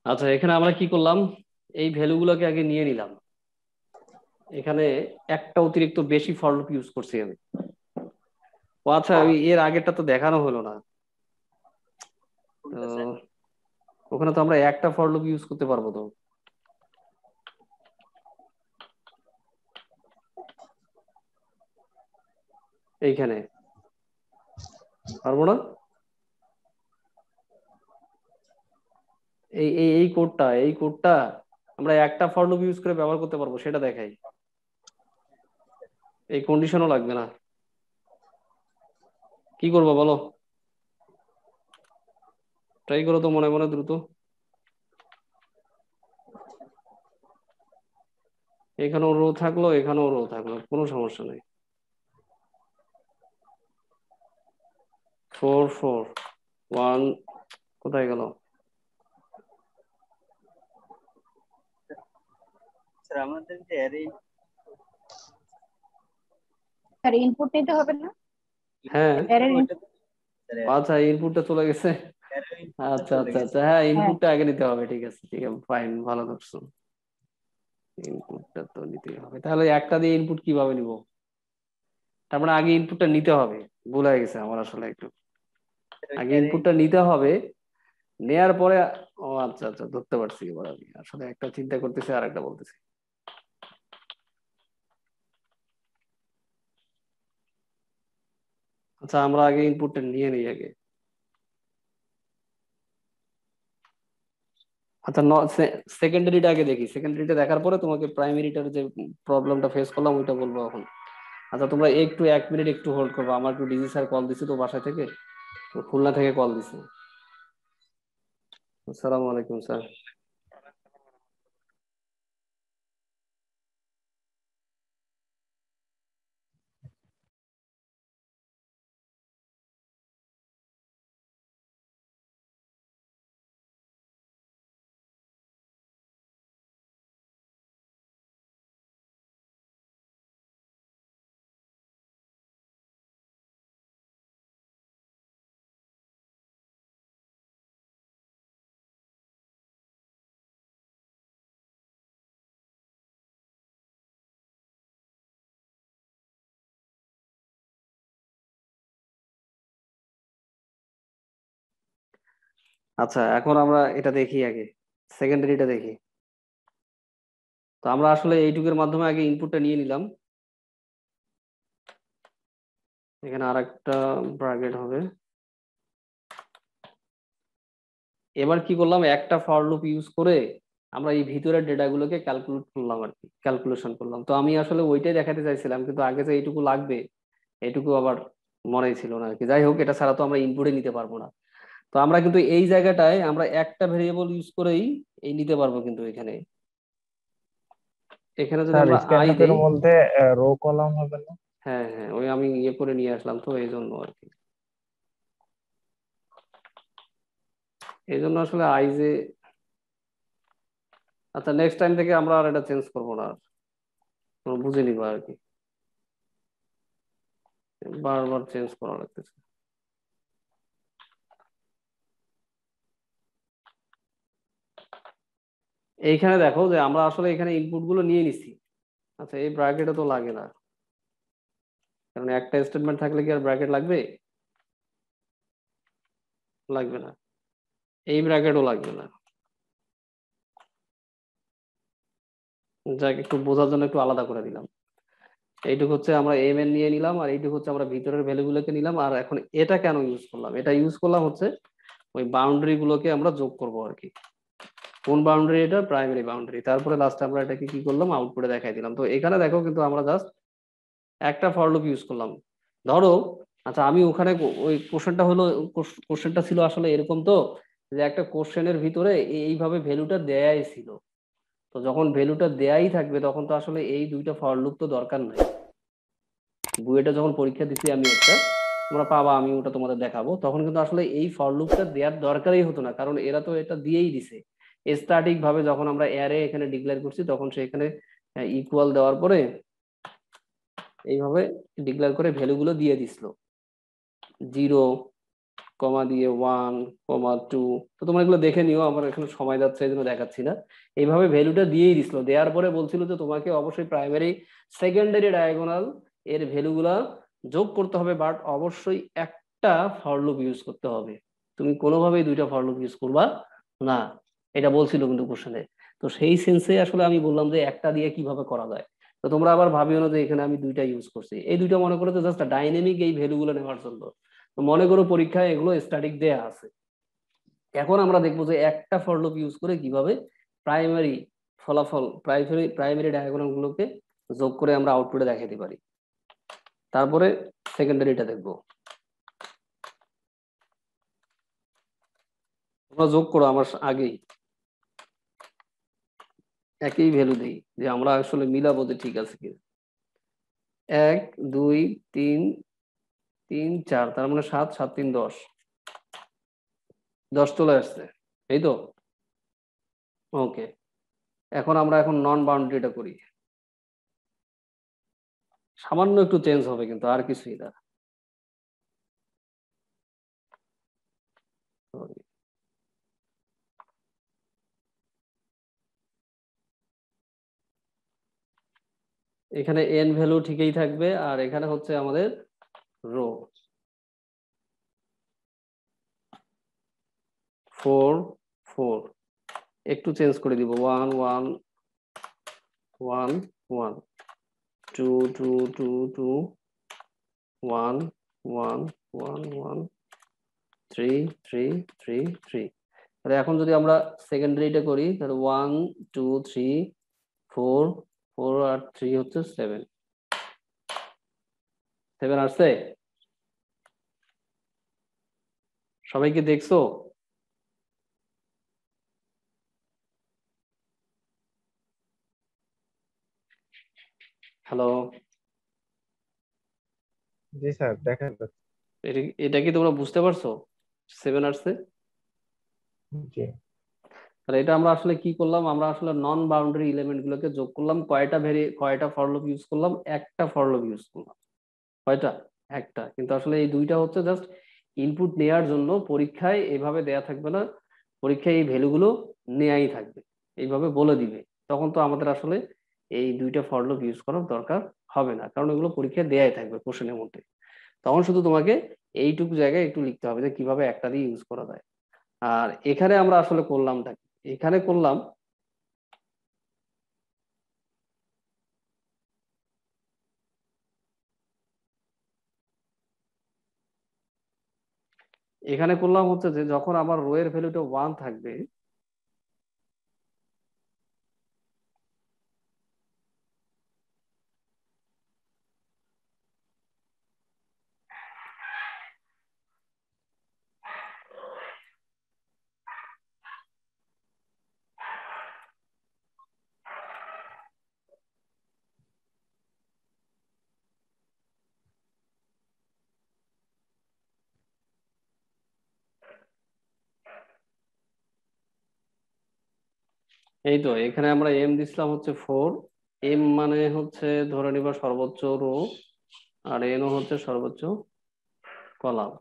আচ্ছা, এখানে আমরা কি করলাম, এই ভ্যালুগুলোকে আগে নিয়ে নিলাম। এখানে একটা অতিরিক্ত বেশি ফর লুপ ইউজ করছি আমি। ও আচ্ছা, এর আগেরটা তো দেখানো হলো না। তো ওখানে তো আমরা একটা ফর লুপ ইউজ করতে পারবো তো? এইখানে পারবো না? এই কোডটা আমরা একটা ফর লুপ ইউজ করে ব্যবহার করতে পারবো, সেটা দেখাই। এই কন্ডিশনও লাগবে না। কি করবো বলো, ট্রাই করো তো মনে মনে দ্রুত। এখানেও রো থাকলো, এখানেও রো থাকলো, কোনো সমস্যা নেই। 4 4 1 কোথায় গেল? স্যার আমাদের যে অ্যারে স্যার ইনপুট নিতে হবে না? হ্যাঁ, এরর আচ্ছা, ইনপুটটা চলে গেছে। আচ্ছা আচ্ছা আচ্ছা, হ্যাঁ, ইনপুটটা আগে নিতে হবে, ঠিক আছে, ঠিক আছে, ফাইন, ভালো করছো। ইনপুটটা তো নিতেই হবে, তাহলে একটা দিয়ে ইনপুট কিভাবে নিব? তার মানে আগে ইনপুটটা নিতে হবে। ভুল হয়ে গেছে আমার আসলে একটু। আগে ইনপুটটা নিতে হবে, নেয়ার পরে। ও আচ্ছা আচ্ছা, ধরতে পারছি এবার। আমি আসলে একটা চিন্তা করতেছি আর একটা বলতেছি। আচ্ছা, আমরা আগে ইনপুটটা নিয়ে নিই আগে। আচ্ছা, সেকেন্ডারিটা আগে দেখি, সেকেন্ডারিটা দেখার পরে তোমাকে প্রাইমারিটার যে প্রবলেমটা ফেস করলাম ওইটা বলবো এখন। আচ্ছা, তোমরা একটু 1 মিনিট একটু হোল্ড করবো, আমার একটু ডিজি স্যার কল দিছে তো বাসা থেকে, তো খুলনা থেকে কল দিছে। আসসালামু আলাইকুম স্যার। আচ্ছা, এখন আমরা এটা দেখি আগে, সেকেন্ডারিটা দেখি। তো আমরা আসলে এইটুকুর মাধ্যমে আগে ইনপুটটা নিয়ে নিলাম। এখানে আর একটা ব্র্যাকেট হবে। এবার কি করলাম, একটা ফর লুপ ইউজ করে আমরা এই ভিতরের ডেটাগুলোকে ক্যালকুলেট করলাম আর কি, ক্যালকুলেশন করলাম। তো আমি আসলে ওইটাই দেখাতে চাইছিলাম, কিন্তু আগে যে এইটুকু লাগবে এইটুকু আবার মনে ছিল না আর কি। যাই হোক, এটা ছাড়া তো আমরা ইনপুটে নিতে পারবো না। তো আমরা কিন্তু এই জায়গাটায় আমরা একটা ভেরিয়েবল ইউজ করেই এই নিতে পারবো, কিন্তু এখানে এখানে যদি স্যার আমরা আই স্ক্যানআপের দেই। মধ্যে রো কলাম হবে না? হ্যাঁ হ্যাঁ, ওই আমি ইয়ে করে নিয়ে আসলাম তো, এই জন্য আর কি। এই জন্য আসলে আই যে, আচ্ছা, নেক্সট টাইম থেকে আমরা আর এটা চেঞ্জ করবো না, আর তোমরা বুঝে নিবা আর কি, বারবার চেঞ্জ করা লাগতেছে। এইখানে দেখো যে আমরা আসলে এখানে ইনপুট গুলো নিয়ে নিছি। আচ্ছা, এই ব্র্যাকেটে তো লাগে না, কারণ একটা স্টেটমেন্ট থাকলে কি আর ব্র্যাকেট লাগবে? লাগবে না। এই ব্র্যাকেটও লাগবে না। যাক, একটু বোঝার জন্য একটু আলাদা করে দিলাম। এইটুকু হচ্ছে আমরা এম এন নিয়ে নিলাম, আর এইটুকু হচ্ছে আমরা ভিতরের ভ্যালুগুলোকে নিলাম। আর এখন এটা কেন ইউজ করলাম, এটা ইউজ করলাম হচ্ছে ওই বাউন্ডারি গুলোকে আমরা যোগ করবো আর কি। কোন বাউন্ডারি? এটা প্রাইমারি বাউন্ডারি। তারপরে লাস্টে আমরা এটাকে কি করলাম, আউটপুটে দেখাই দিলাম। তো এখানে দেখো কিন্তু আমরা জাস্ট একটা ফর লুপ ইউজ করলাম। ধরো, আচ্ছা, আমি ওখানে ওই কোশ্চেনটা হলো, কোশ্চেনটা ছিল আসলে এরকম তো, যে একটা কোশ্চেনের ভিতরে এইভাবে ভ্যালুটা দেয়াই ছিল। তো যখন ভ্যালুটা দেয়াই থাকবে তখন তো আসলে এই দুইটা ফর লুপ তো দরকার নাই। বুয়েটে যখন পরীক্ষা দিছি আমি একটা, তোমরা পাবা, আমি ওটা তোমাদের দেখাবো, তখন কিন্তু আসলে এই ফর লুপটা দেওয়ার দরকারই হতো না, কারণ এরা তো এটা দিয়েই দিছে। স্ট্যাটিক ভাবে যখন আমরা অ্যারে এখানে ডিক্লেয়ার করছি তখন সেখানে ইকুয়াল দেওয়ার পরে এইভাবে ডিক্লেয়ার করে ভ্যালু গুলো দিয়ে দিছিল, 0 কমা দিয়ে 1,2। তো তোমরা এগুলো দেখে নিও, আমার এখানে সময় যাচ্ছে এই জন্য দেখাচ্ছি না। এইভাবে ভ্যালুটা দিয়েই দিছিল, দেওয়ার পরে বলছিল যে তোমাকে অবশ্যই প্রাইমারি সেকেন্ডারি ডায়াগোনাল এর ভ্যালুগুলা যোগ করতে হবে, বাট অবশ্যই একটা ফর লুপ ইউজ করতে হবে। তুমি কোনোভাবেই দুইটা ফর লুপ ইউজ করবা না, এটা বলছিল কিন্তু কোশ্চেনে। তো সেই সেন্সে আসলে আমি বললাম যে একটা দিয়ে কিভাবে করা যায়। তো তোমরা আবার ভাবিও না যে এখানে আমি দুইটা ইউজ করছি, এই দুইটা মনে করো যে জাস্ট ডাইনামিক এই ভ্যালুগুলো নেওয়ার জন্য। তো মনে করো পরীক্ষায় এগুলো স্ট্যাটিক দেয়া আছে। এখন আমরা দেখবো যে একটা ফর লুপ ইউজ করে কিভাবে প্রাইমারি ফলাফল, প্রাইমারি ডায়াগোনাল গুলোকে যোগ করে আমরা আউটপুটে দেখাতে পারি। তারপরে সেকেন্ডারিটা দেখবো। তোমরা যোগ করো আমার আগেই, একই ভ্যালু দিই যে আমরা আসলে মিলাবো যে ঠিক আছে কি। 1 2 3 3 4, তার মানে 7 7 3 10, 10 চলে আসছে, এই তো। ওকে, এখন আমরা নন বাউন্ডারিটা করি। সামান্য একটু চেঞ্জ হবে কিন্তু, আর কিছুই না। এখানে এন ভ্যালু ঠিকই থাকবে, আর এখানে হচ্ছে আমাদের রো 4 4, একটু চেঞ্জ করে দিব 1 1 1 1 2 2 2 2 1 1 1 1 3 3 3 3। তাহলে এখন যদি আমরা সেকেন্ডারিটা করি তাহলে 1 2 3 4 4 আর 3 হচ্ছে 7 7 আসছে। সবাইকে দেখছো? হ্যালো, জি স্যার, দেখা যাচ্ছে। এটা কি তোমরা বুঝতে পারছো 7 আসছে? জি তাহলে এটা আমরা আসলে কি করলাম, আমরা আসলে নন বাউন্ডারি এলিমেন্ট গুলোকে যোগ করলাম। কয়টা ফর লুপ ইউজ করলাম? একটা ফর লুপ ইউজ করলাম। কয়টা? একটা। কিন্তু আসলে এই দুইটা হচ্ছে জাস্ট ইনপুট নেয়ার জন্য, পরীক্ষায় এভাবে দেয়া থাকবে না, পরীক্ষায় এই ভ্যালুগুলো নেয়াই থাকবে, এইভাবে বলে দিবে। তখন তো আমাদের আসলে এই দুইটা ফর লুপ ইউজ করার দরকার হবে না, কারণ এগুলো পরীক্ষায় দেয়াই থাকবে কোশ্চেনের মধ্যে। তখন শুধু তোমাকে এইটুকু জায়গায় একটু লিখতে হবে যে কিভাবে একটা দিয়ে ইউজ করা যায়। আর এখানে আমরা আসলে করলামটা কি? এখানে করলাম এখানে করলাম হচ্ছে যে যখন আমার রো এর ভ্যালুটা 1 থাকবে, এই তো এখানে আমরা এম দিছিলাম হচ্ছে 4। এম মানে হচ্ছে ধরে নিবা সর্বোচ্চ রো, আর এনও হচ্ছে সর্বোচ্চ কলাম।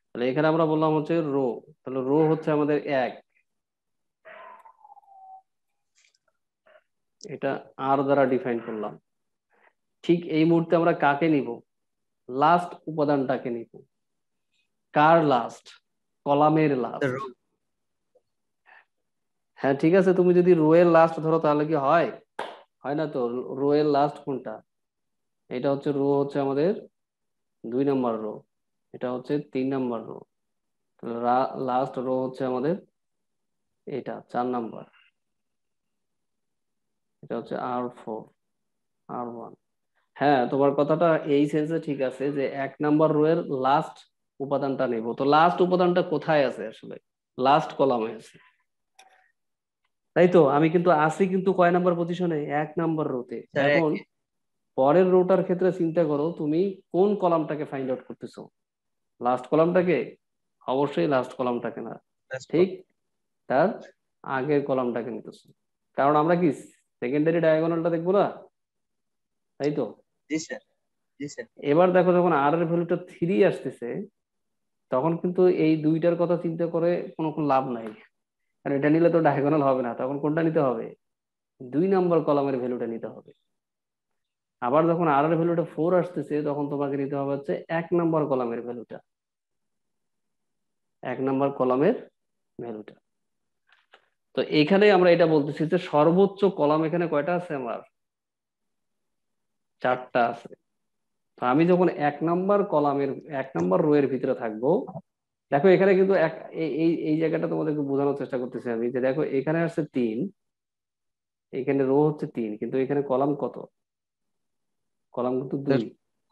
তাহলে এখানে আমরা বললাম হচ্ছে রো, তাহলে রো হচ্ছে আমাদের 1, এটা আর দ্বারা ডিফাইন করলাম। ঠিক এই মুহূর্তে আমরা কাকে নিব? লাস্ট উপাদানটাকে নিব। কার লাস্ট? কলামের লাস্ট। রো হ্যাঁ ঠিক আছে, তুমি যদি রো এর লাস্ট ধরো তাহলে কি হয়? হয় না তো। রো এর লাস্ট কোনটা? এটা হচ্ছে রো, হচ্ছে আমাদের 2 নাম্বার রো, এটা হচ্ছে 3 নাম্বার রো। লাস্ট রো হচ্ছে আমাদের এটা 4 নাম্বার, এটা হচ্ছে R4 R1। হ্যাঁ, তোমার কথাটা এই সেন্সে ঠিক আছে যে 1 নাম্বার রো এর লাস্ট উপাদানটা নেব। তো লাস্ট উপাদানটা কোথায় আছে আসলে? লাস্ট কলামে আছে, তাই তো। আমি কিন্তু আছি কিন্তু কয় নাম্বার পজিশনে? 1 নাম্বার রোতে। স্যার এখন পরের রোটার ক্ষেত্রে চিন্তা করো, তুমি কোন কলামটাকে ফাইন্ড আউট করতেছো? লাস্ট কলামটাকে? অবশ্যই লাস্ট কলামটাকে না, ঠিক তার আগের কলামটাকে নিতেছো। কারণ আমরা কি সেকেন্ডারি ডায়াগোনালটা দেখবো না, তাই তো। জি স্যার, জি স্যার। এবার দেখো যখন আর এর ভ্যালুটা 3 আসতেছে, তখন কিন্তু এই দুইটার কথা চিন্তা করে কোনো লাভ নাই, কারণ এটা নিলে তো ডায়াগোনাল হবে না। তখন কোনটা নিতে হবে? 2 নম্বর কলামের ভ্যালুটা নিতে হবে। আবার যখন আর এর ভ্যালুটা 4 আসতেছে, তখন তোমাকে নিতে হবে হচ্ছে 1 নম্বর কলামের ভ্যালুটা, 1 নম্বর কলামের ভ্যালুটা। তো এখানে আমরা এটা বলতেছি যে সর্বোচ্চ কলাম এখানে কয়টা আছে আমার? 4টা আছে। তো আমি যখন 1 নম্বর কলামের 1 নম্বর রো এর ভিতরে থাকবো, দেখো এখানে কিন্তু এই এই এই জায়গাটা তোমাদেরকে বোঝানোর চেষ্টা করতেছি আমি, যে দেখো এখানে আছে 3, এখানে রো হচ্ছে 3, কিন্তু এখানে কলাম কত? কলাম কিন্তু 2।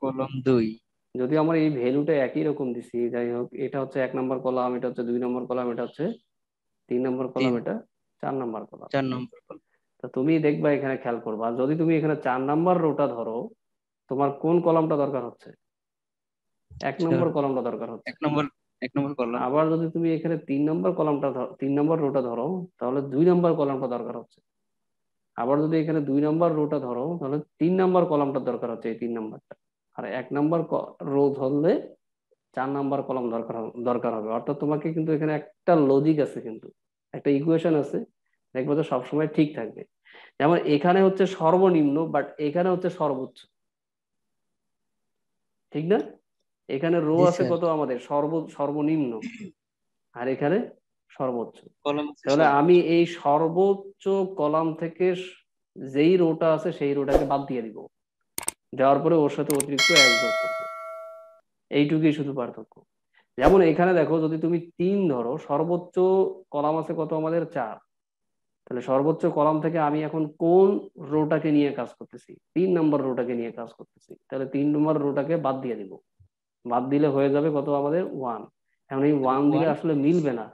কলম 2। যদি আমার এই ভ্যালুটা একই রকম দিছি, যাই হোক, এটা হচ্ছে 1 নম্বর কলাম, এটা হচ্ছে 2 নম্বর কলাম, এটা হচ্ছে 3 নম্বর কলাম, 3, এটা 4 নম্বর কলাম। 4 নম্বর কলম। তো তুমি দেখবা এখানে খেয়াল করবা, যদি তুমি এখানে 4 নম্বর রোটা ধরো, তোমার কোন কলামটা দরকার হচ্ছে? 1 নম্বর কলামটা দরকার হচ্ছে। 1 নম্বর কলম। আবার যদি তুমি এখানে 3 নম্বর কলামটা 3 নম্বর রোটা ধরো, তাহলে 2 নম্বর কলামটা দরকার হচ্ছে। আবার যদি এখানে 2 নম্বর রোটা ধরো, তাহলে 3 নম্বর কলামটা দরকার হচ্ছে, এই 3 নম্বরটা। আর 1 নম্বর রো ধরলে 4 নম্বর কলাম দরকার হবে। অর্থাৎ তোমাকে কিন্তু এখানে একটা লজিক আছে, কিন্তু একটা ইকুয়েশন আছে, দেখবো তো সবসময় ঠিক থাকবে। যেমন এখানে হচ্ছে সর্বনিম্ন, বাট এখানে হচ্ছে সর্বোচ্চ, ঠিক না? এখানে রো জি আছে স্যার। কত আমাদের? সর্বনিম্ন, আর এখানে সর্বোচ্চ। কলম আছে তাহলে আমি এই সর্বোচ্চ কলাম থেকে যেই রোটা আছে সেই রোটাকে বাদ দিয়ে দিব, দেওয়ার পরে ওর সাথে অতিরিক্ত 1 যোগ করবো। এইটুকুই শুধু পার্থক্য। যেমন এখানে দেখো, যদি তুমি 3 ধরো, সর্বোচ্চ কলাম আছে কত আমাদের? 4। তাহলে সর্বোচ্চ কলাম থেকে আমি এখন কোন রোটাকে নিয়ে কাজ করতেছি? 3 নম্বর রোটাকে নিয়ে কাজ করতেছি। তাহলে 3 নম্বর রোটাকে বাদ দিয়ে দিব, বাদ দিলে হয়ে যাবে কত আমাদের? 1। এখন এই 1 দিলে 1 আসলে মিলবে না,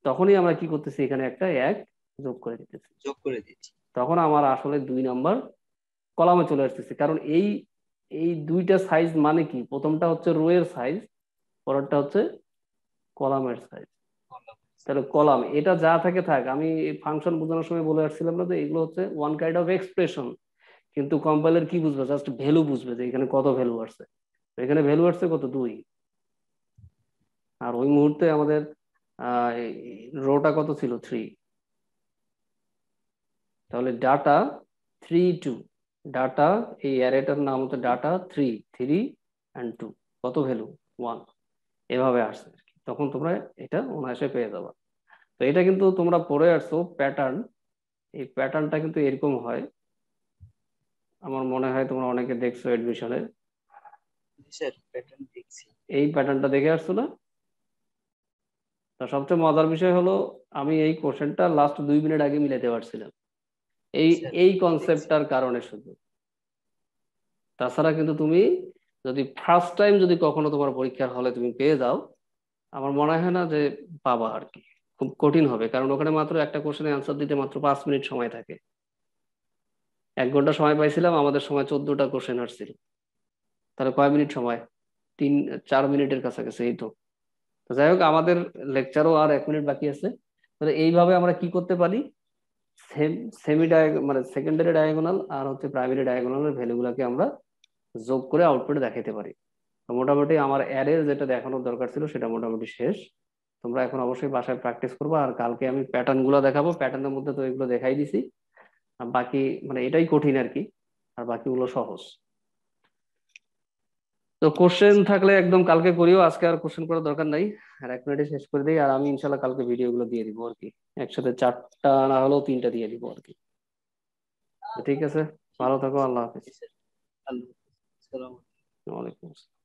তখনই আমরা কি করতেছি? এখানে একটা 1 যোগ করে দিতেছি। যোগ করে দিচ্ছি। তখন আমার আসলে 2 নম্বর কলামে চলে আসতেছে। কারণ এই এই দুইটা সাইজ মানে কি? প্রথমটা হচ্ছে রো এর সাইজ, পরেরটা হচ্ছে কলামের সাইজ। তাহলে কলাম এটা যা থাকে থাক, আমি ফাংশন বোঝানোর সময় বলে আসছিলাম না যে এগুলো হচ্ছে ওয়ান কাইন্ড অফ এক্সপ্রেশন, কিন্তু কম্পাইলার কি বুঝবে? জাস্ট ভ্যালু বুঝবে, যে এখানে কত ভ্যালু আসছে। তো এখানে ভ্যালু আসছে কত? 2। আর ওই মুহূর্তে আমাদের রোটা কত ছিল? 3। তাহলে ডাটা 3 2, ডাটা, এই অ্যারেটার নাম হচ্ছে ডাটা 3 3 and 2, কত ভ্যালু? 1। এভাবে আসছে আর কি। তখন তোমরা এটা অনায়াসে পেয়ে যাবা। তো এটা কিন্তু তোমরা পড়ে আসছো প্যাটার্ন, এই প্যাটার্নটা কিন্তু এরকম হয়। আমার মনে হয় তোমরা অনেকে দেখছো এডমিশনে, স্যার প্যাটার্ন দেখছি। এই প্যাটার্নটা দেখে আসছো না? তা সবচেয়ে মজার বিষয় হলো, আমি এই কোশ্চেনটা লাস্ট 2 মিনিট আগে মিলাতে পারছিলাম, এই স্যার এই দেখছি। কনসেপ্টটার কারণে শুধু। তাছাড়া কিন্তু তুমি যদি ফার্স্ট টাইম যদি কখনো তোমার পরীক্ষার হলে তুমি পেয়ে যাও, আমার মনে হয় না যে পাবা আর কি, খুব কঠিন হবে। কারণ ওখানে মাত্র একটা কোশ্চেনের অ্যান্সার দিতে মাত্র 5 মিনিট সময় থাকে। 1 ঘন্টা সময় পাইছিলাম, আমাদের সময় 14টা কোশ্চেন আসছিল। তাহলে কয় মিনিট সময়? 4 মিনিটের কাছাকাছি, এই তো। তো যাই হোক, আমাদের লেকচারও আর 1 মিনিট বাকি আছে। তাহলে এইভাবে আমরা কি করতে পারি? সেমি মানে সেকেন্ডারি ডায়াগোনাল আর হচ্ছে প্রাইমারি ডায়াগোনালের ভ্যালুগুলোকে আমরা যোগ করে আউটপুটে দেখাতে পারি। তো মোটামুটি আমার অ্যারের যেটা দেখানোর দরকার ছিল সেটা মোটামুটি শেষ। তোমরা এখন অবশ্যই বাসায় প্র্যাকটিস করবা, আর কালকে আমি প্যাটার্ন গুলো দেখাবো। প্যাটার্নের মধ্যে তো এগুলো দেখাই দিছি, আর বাকি মানে এটাই কঠিন আর কি, আর বাকিগুলো সহজ। তো কোশ্চেন থাকলে একদম কালকে করিও, আজকে আর কোশ্চেন করার দরকার নাই। আর 1 মিনিটে শেষ করে দিই, আর আমি ইনশাল্লাহ কালকে ভিডিও গুলো দিয়ে দিব আর কি, একসাথে 4টা না হলেও 3টা দিয়ে দিব আর কি। তো ঠিক আছে, ভালো থাকো, আল্লাহ হাফিজ। স্যার আল্লাহ হাফেজ। আসসালামু আলাইকুম। ওয়ালাইকুম আসসালাম।